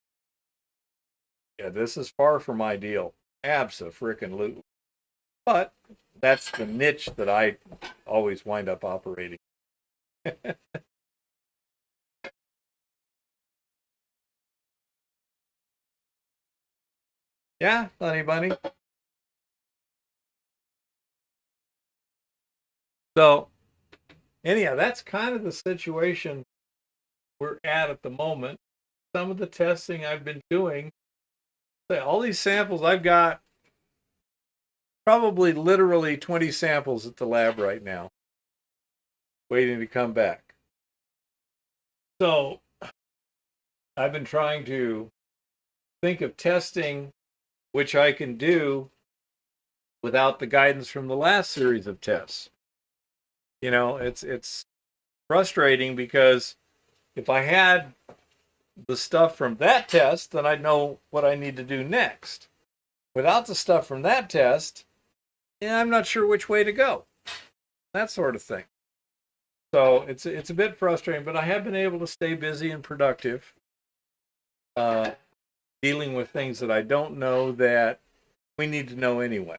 Yeah, this is far from ideal. Abso-frickin-lutely. But that's the niche that I always wind up operating. Yeah, honey bunny. So, anyhow, that's kind of the situation we're at the moment. Some of the testing I've been doing, all these samples I've got, probably literally 20 samples at the lab right now, waiting to come back. So, I've been trying to think of testing which I can do without the guidance from the last series of tests. It's frustrating because if I had the stuff from that test, then I'd know what I need to do next. Without the stuff from that test, I'm not sure which way to go. That sort of thing. So it's a bit frustrating, but I have been able to stay busy and productive, uh, dealing with things that I don't know that we need to know anyway.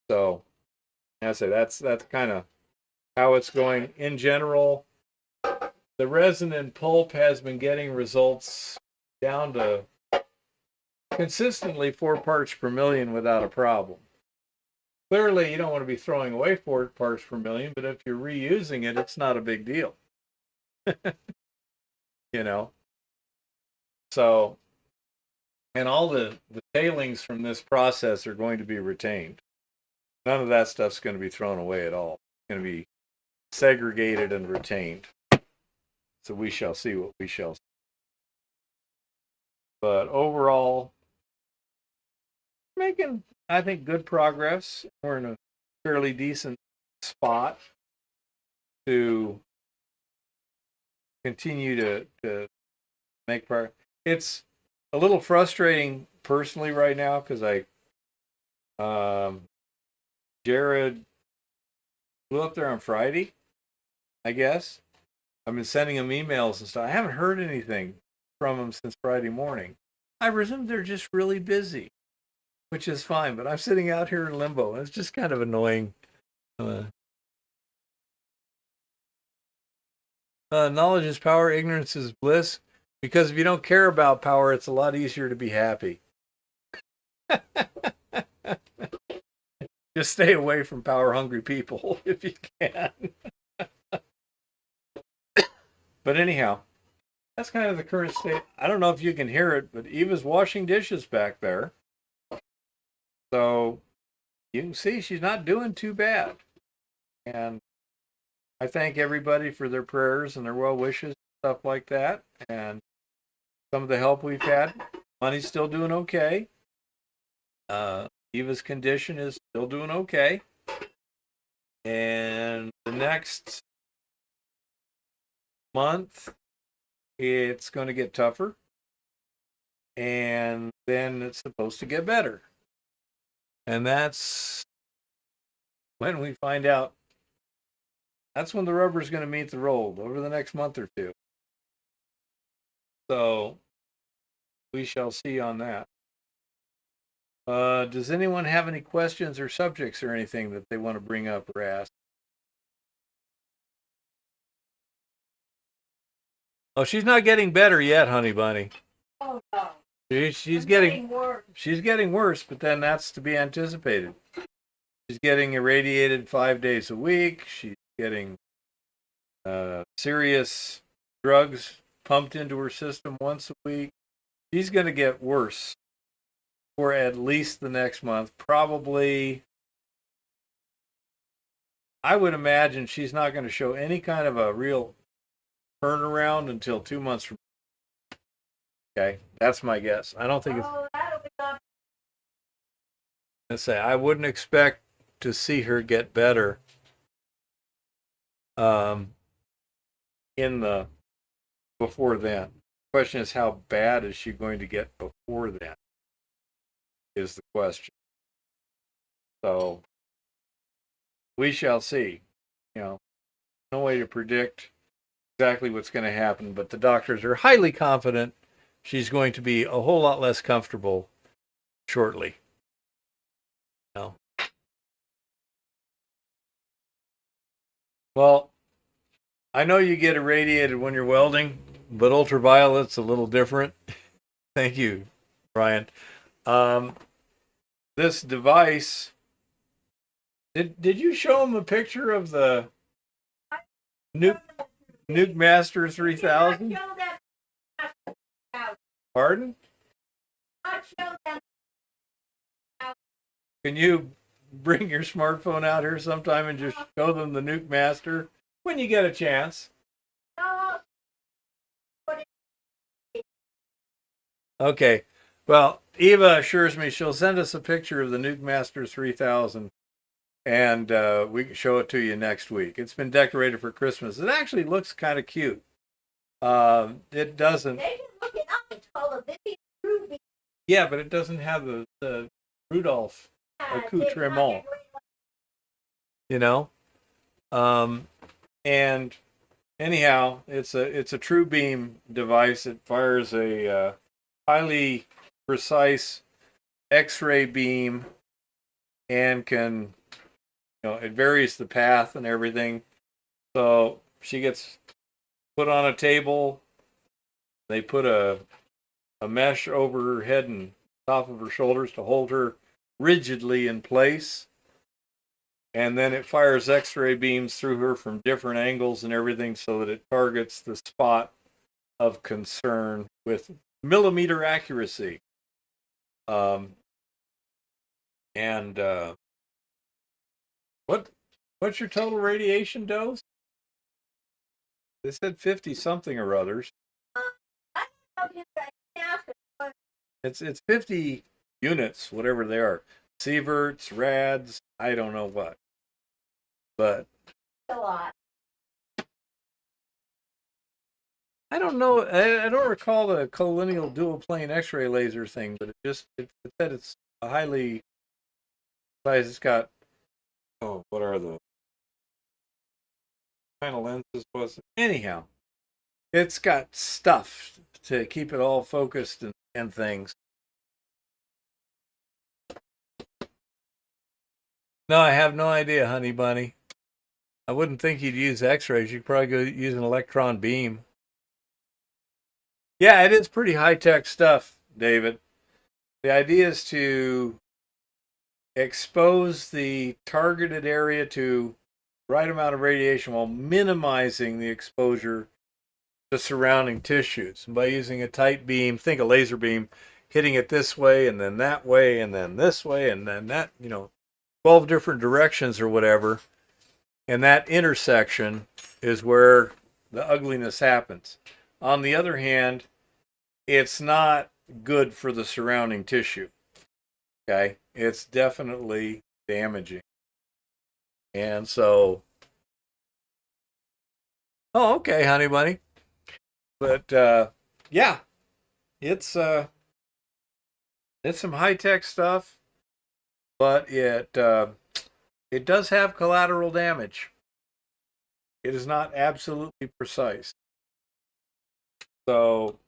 So I say that's kind of how it's going in general. The resin and pulp has been getting results down to consistently 4 parts per million without a problem. Clearly, you don't want to be throwing away 4 parts per million, but if you're reusing it, it's not a big deal. you know? So, and all the tailings from this process are going to be retained. None of that stuff's going to be thrown away at all. It's going to be segregated and retained. So we shall see what we shall see. But overall, making, I think, good progress. We're in a fairly decent spot to continue to make progress. It's a little frustrating personally right now because Jared flew up there on Friday, I guess. I've been sending him emails and stuff. I haven't heard anything from him since Friday morning. I presume they're just really busy, which is fine, but I'm sitting out here in limbo, and it's just kind of annoying. Knowledge is power, ignorance is bliss, because if you don't care about power, it's a lot easier to be happy. Just stay away from power-hungry people if you can. But anyhow, that's kind of the current state. I don't know if you can hear it, but Eva's washing dishes back there. So you can see she's not doing too bad. And I thank everybody for their prayers and their well wishes, stuff like that. And some of the help we've had. Money's still doing okay. Eva's condition is still doing okay. And the next month, it's going to get tougher. And then it's supposed to get better. And that's when we find out. That's when the rubber's going to meet the road over the next month or two. So we shall see on that. Does anyone have any questions or subjects or anything that they want to bring up or ask? Oh, she's not getting better yet, honey bunny. Oh no. She's getting worse. She's getting worse, but then that's to be anticipated. She's getting irradiated 5 days a week. She's getting serious drugs pumped into her system once a week. She's going to get worse for at least the next month. Probably, I would imagine she's not going to show any kind of a real turnaround until 2 months from now. Okay, that's my guess. I don't think it's. I say I wouldn't expect to see her get better. In the before then. The question is, how bad is she going to get before then? Is the question. So we shall see. No way to predict exactly what's going to happen, but the doctors are highly confident she's going to be a whole lot less comfortable shortly. Well, I know you get irradiated when you're welding, but ultraviolet's a little different. Thank you, Brian. This device, did you show him a picture of the Nuke Master 3000? Pardon? Can you bring your smartphone out here sometime and just show them the Nuke Master when you get a chance? Okay. Well, Eva assures me she'll send us a picture of the Nuke Master 3000 and we can show it to you next week. It's been decorated for Christmas. It actually looks kind of cute. It doesn't. They can look it up. It's called a Vivian Ruby. Yeah, but it doesn't have the Rudolph accoutrement. You know? And anyhow, it's a true beam device. It fires a highly precise X-ray beam and can, it varies the path and everything. So she gets put on a table. They put a mesh over her head and top of her shoulders to hold her rigidly in place. And then it fires X-ray beams through her from different angles and everything so that it targets the spot of concern with millimeter accuracy. Um, and what what's your total radiation dose? They said 50 something or others. I don't know if I asked it, It's 50 units, whatever they are. Sieverts, rads, I don't know what. But a lot. I don't know. I don't recall the collineal dual plane X-ray laser thing, but it said it's a highly size. It's got, oh, what are the kind of lenses? Was anyhow, it's got stuff to keep it all focused and things. No, I have no idea, honey bunny. I wouldn't think you'd use X-rays. You'd probably go use an electron beam. Yeah, it is pretty high-tech stuff, David. The idea is to expose the targeted area to the right amount of radiation while minimizing the exposure to surrounding tissues. And by using a tight beam, think a laser beam, hitting it this way and then that way and then this way and then that, 12 different directions or whatever. And that intersection is where the ugliness happens. On the other hand, it's not good for the surrounding tissue. Okay? It's definitely damaging. And so, oh, okay, honey bunny. But yeah, it's some high tech stuff, but it does have collateral damage. It is not absolutely precise. So,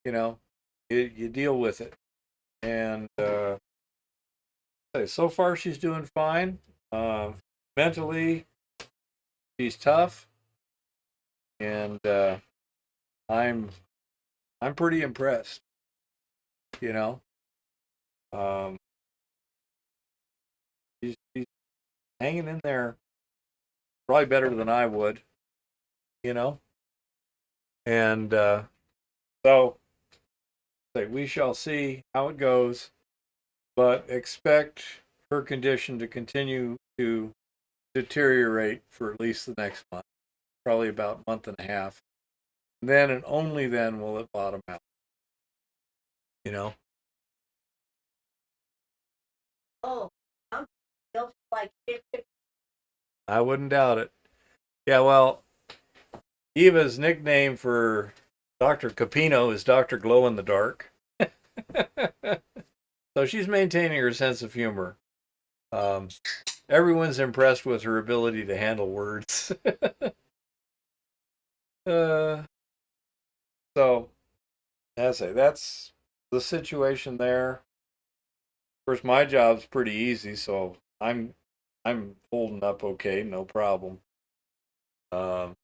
you deal with it. And so far she's doing fine. Mentally, she's tough, and I'm pretty impressed. You know, um, she's hanging in there, probably better than I would. You know, and so we shall see how it goes, but expect her condition to continue to deteriorate for at least the next month, probably about a month and a half. And then and only then will it bottom out. You know. Oh, I'm built like 50. I wouldn't doubt it. Yeah, well, Eva's nickname for Dr. Capino is Dr. Glow in the Dark. So she's maintaining her sense of humor. Um, Everyone's impressed with her ability to handle words. uh, so, as I say, that's the situation there. Of course, my job's pretty easy, so I'm holding up okay, no problem. Um,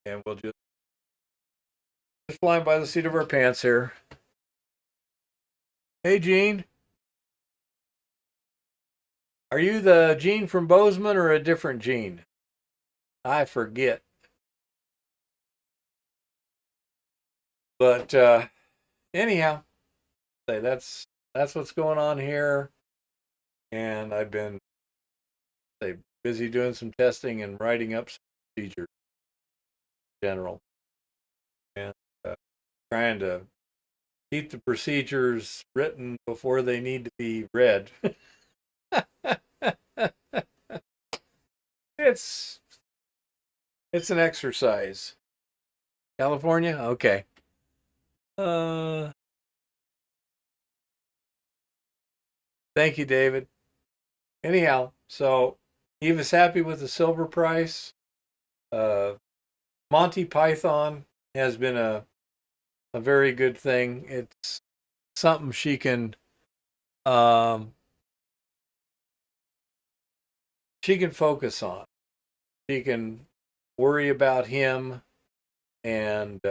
and we'll just flying by the seat of our pants here. Hey, Gene. Are you the Gene from Bozeman or a different Gene? I forget. But anyhow, that's what's going on here. And I've been busy doing some testing and writing up some procedures in general. And trying to keep the procedures written before they need to be read. it's it's an exercise. California? Okay. Uh Thank you, David. Anyhow, so he was happy with the silver price. Monty Python has been a very good thing. It's something um, she can focus on. She can worry about him, and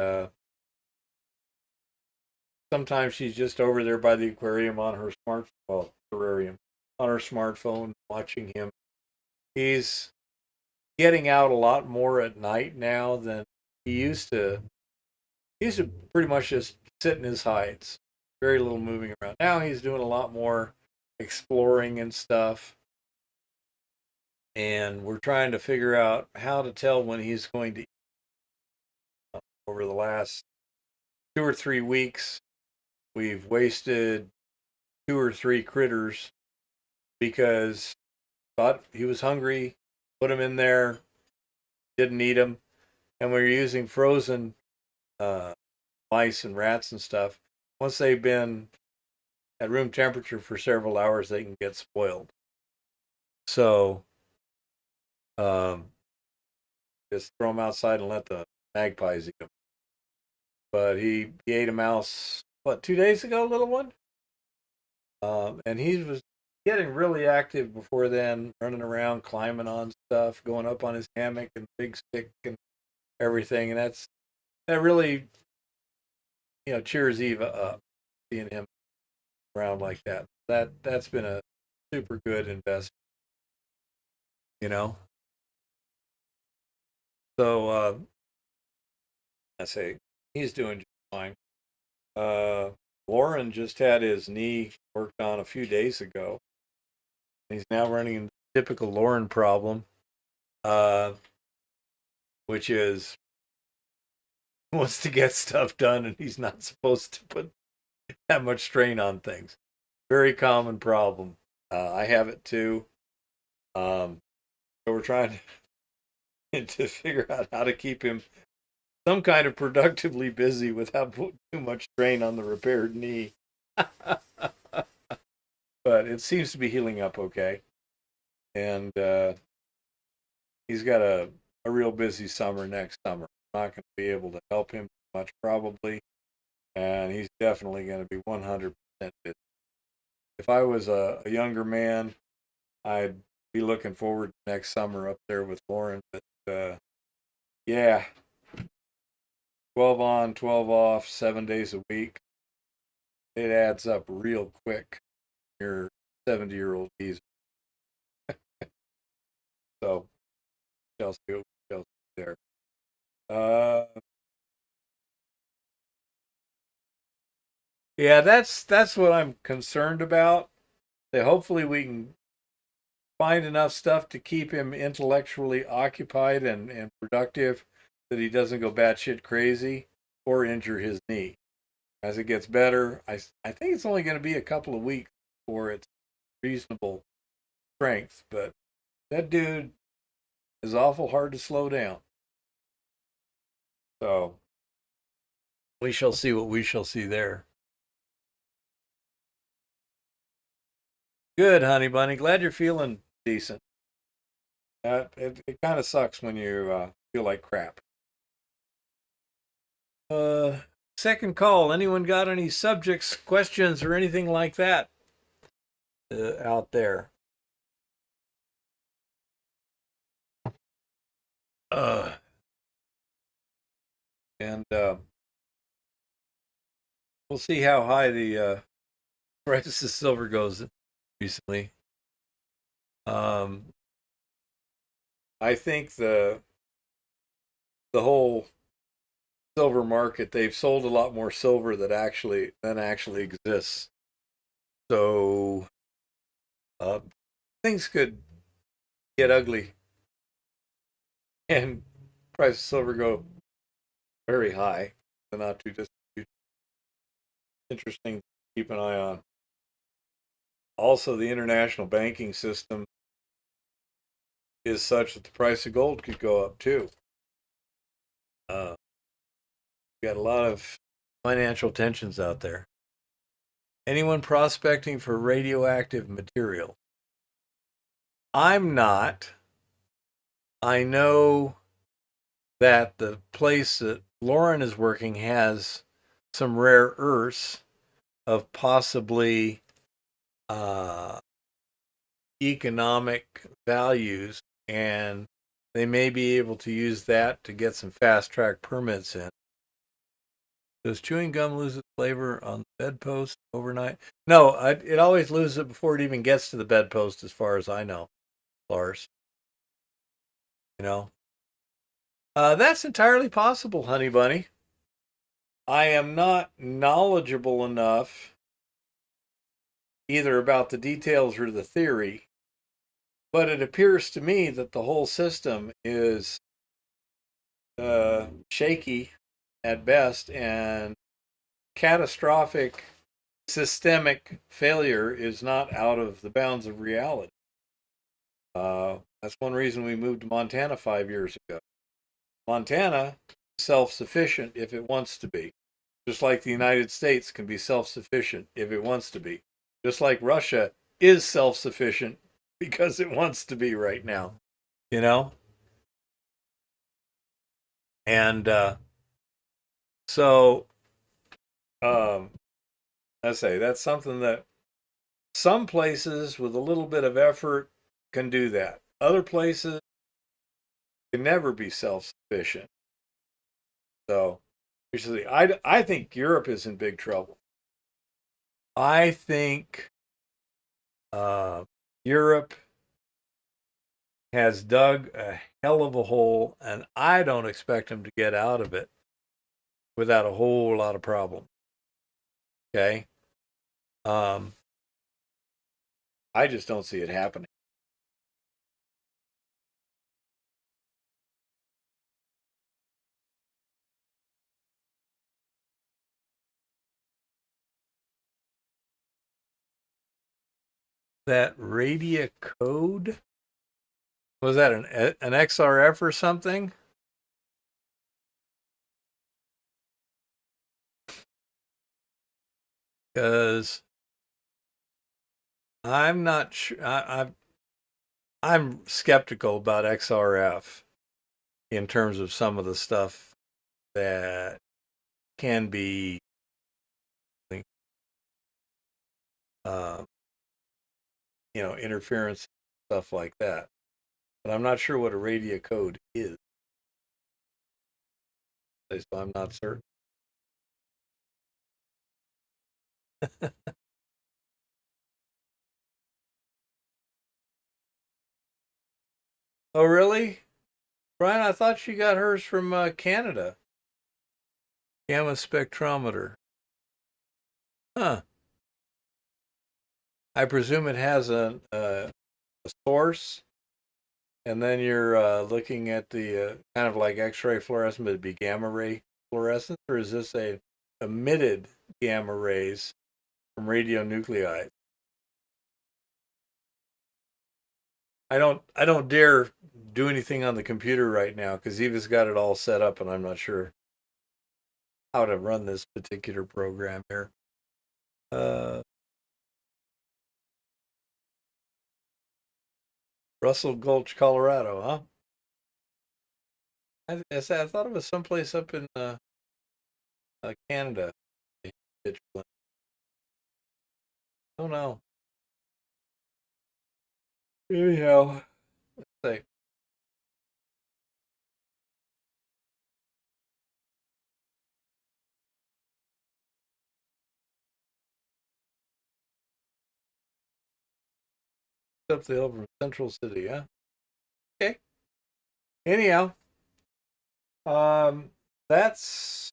sometimes she's just over there by the aquarium on her terrarium on her smartphone, watching him. He's getting out a lot more at night now than he used to. He used to pretty much just sit in his hides, very little moving around. Now he's doing a lot more exploring and stuff. And we're trying to figure out how to tell when he's going to eat. Over the last 2 or 3 weeks, we've wasted 2 or 3 critters because thought he was hungry, put him in there, didn't eat him, and we were using frozen uh, mice and rats and stuff. Once they've been at room temperature for several hours, they can get spoiled. So just throw them outside and let the magpies eat them. But he ate a mouse, what, 2 days ago, little one? And he was getting really active before then, running around, climbing on stuff, going up on his hammock and big stick and everything. And that really, cheers Eva up, seeing him around like that. That's been a super good investment, you know. So I say he's doing just fine. Uh, Lauren just had his knee worked on a few days ago. He's now running into the typical Lauren problem, uh, which is he wants to get stuff done and he's not supposed to put that much strain on things. Very common problem. I have it too. So we're trying to figure out how to keep him some kind of productively busy without putting too much strain on the repaired knee. But it seems to be healing up okay. And he's got a real busy summer next summer. I'm not going to be able to help him much probably. And he's definitely going to be 100% busy. If I was a younger man, I'd be looking forward to next summer up there with Lauren. But yeah, 12 on, 12 off, 7 days a week. It adds up real quick. You're 70-year-old geezer. So, Chelsea there. Uh, yeah, that's what I'm concerned about. That hopefully we can find enough stuff to keep him intellectually occupied and productive that he doesn't go batshit crazy or injure his knee. As it gets better, I think it's only going to be a couple of weeks before it's reasonable strength, but that dude is awful hard to slow down. So we shall see what we shall see there. Good, honey bunny. Glad you're feeling decent. It kind of sucks when you feel like crap. Uh, Second call. Anyone got any subjects, questions, or anything like that out there? Uh, and we'll see how high the price of silver goes recently. I think the whole silver market, they've sold a lot more silver than actually exists. So uh, things could get ugly and price of silver go very high. The not too distant future. Interesting to keep an eye on. Also, the international banking system is such that the price of gold could go up too. Uh, got a lot of financial tensions out there. Anyone prospecting for radioactive material? I'm not. I know that the place that Lauren is working has some rare earths of possibly uh, economic values, and they may be able to use that to get some fast track permits in. Does chewing gum lose its flavor on the bedpost overnight? No, it always loses it before it even gets to the bedpost, as far as I know, Lars. You know, that's entirely possible, honey bunny. I am not knowledgeable enough either about the details or the theory, but it appears to me that the whole system is shaky at best, and catastrophic systemic failure is not out of the bounds of reality. That's one reason we moved to Montana 5 years ago. Montana is self-sufficient if it wants to be, just like the United States can be self-sufficient if it wants to be, just like Russia is self-sufficient because it wants to be right now, you know? And so, um, I say that's something that some places with a little bit of effort can do that. Other places can never be self-sufficient. So, usually, I think Europe is in big trouble. I think uh, Europe has dug a hell of a hole, and I don't expect them to get out of it without a whole lot of problems. Okay, um, I just don't see it happening. That Radia code, was that an XRF or something? Because I'm not sure. I'm skeptical about XRF in terms of some of the stuff that can be, uh, interference, stuff like that. But I'm not sure what a radio code is, so I'm not certain. Oh, really? Brian, I thought she got hers from Canada. Gamma spectrometer. Huh. I presume it has a source, and then you're looking at the kind of like X-ray fluorescence, but it'd be gamma ray fluorescence, or is this a emitted gamma rays from radionuclides? I don't dare do anything on the computer right now because Eva's got it all set up, and I'm not sure how to run this particular program here. Uh, Russell Gulch, Colorado, huh? I thought it was someplace up in Canada. Oh no. Anyhow, say up the hill from Central City, huh? Okay. Anyhow, um, that's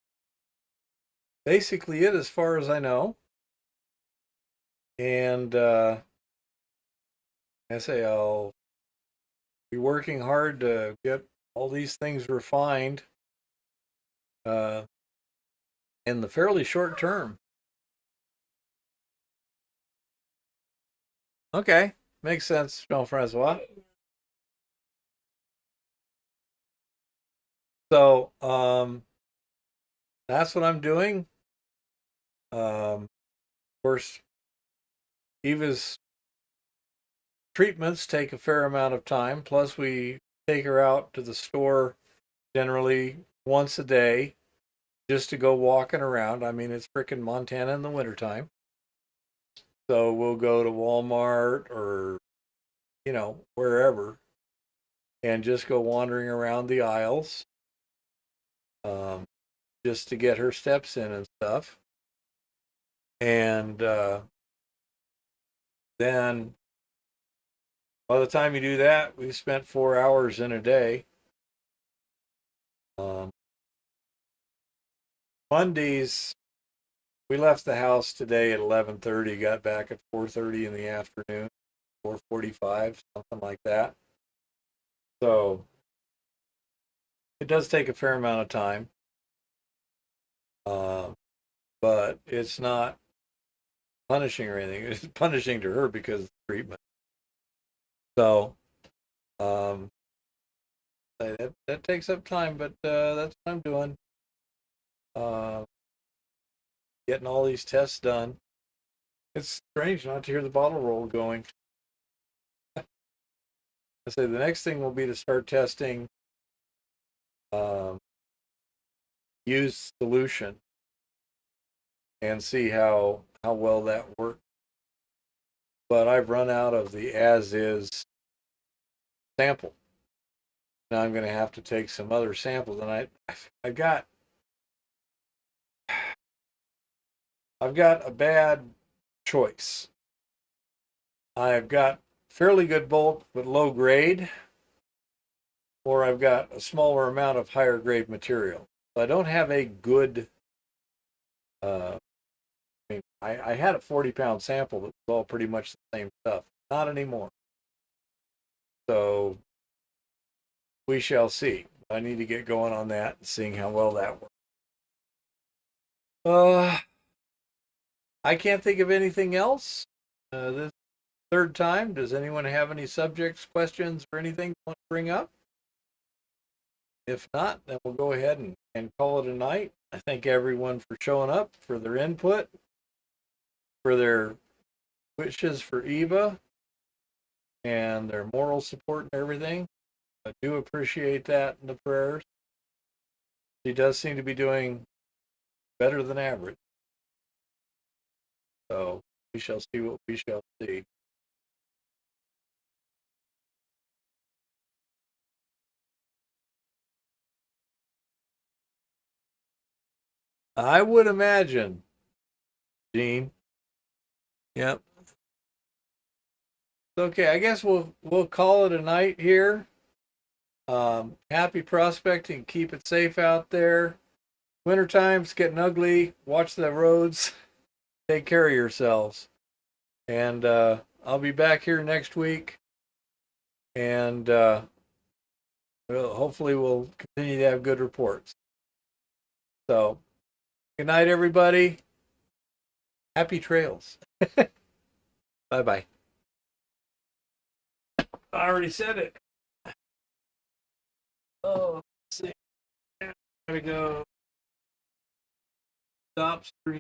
basically it as far as I know. And I say I'll be working hard to get all these things refined uh, in the fairly short term. Okay, makes sense, Jean Francois. So that's what I'm doing. Of course, Eva's treatments take a fair amount of time. Plus, we take her out to the store generally once a day just to go walking around. I mean, it's frickin' Montana in the wintertime. So we'll go to Walmart or, wherever and just go wandering around the aisles um, just to get her steps in and stuff. And then by the time you do that, we've spent 4 hours in a day. Um, Mondays, we left the house today at 11:30, got back at 4:30 in the afternoon, 4:45, something like that. So it does take a fair amount of time, uh, but it's not punishing or anything. It's punishing to her because of the treatment. So um, that takes up time, but that's what I'm doing. Uh, Getting all these tests done. It's strange not to hear the bottle roll going. I say the next thing will be to start testing um, used solution and see how well that works. But I've run out of the as is sample. Now I'm going to have to take some other samples, and I've got a bad choice. I've got fairly good bulk but low grade, or I've got a smaller amount of higher grade material. So I don't have a good. I had a 40-pound sample that was all pretty much the same stuff. Not anymore. So we shall see. I need to get going on that and seeing how well that works. I can't think of anything else. This third time. Does anyone have any subjects, questions, or anything you want to bring up? If not, then we'll go ahead and call it a night. I thank everyone for showing up, for their input, for their wishes for Eva, and their moral support and everything. I do appreciate that in the prayers. She does seem to be doing better than average. So we shall see what we shall see. I would imagine, Gene. Yep. Okay, I guess we'll call it a night here. Happy prospecting. Keep it safe out there. Wintertime's getting ugly. Watch the roads. Take care of yourselves. And I'll be back here next week. And hopefully we'll continue to have good reports. So, good night, everybody. Happy trails. Bye-bye. I already said it. Oh, let's see. Gotta go stop stream.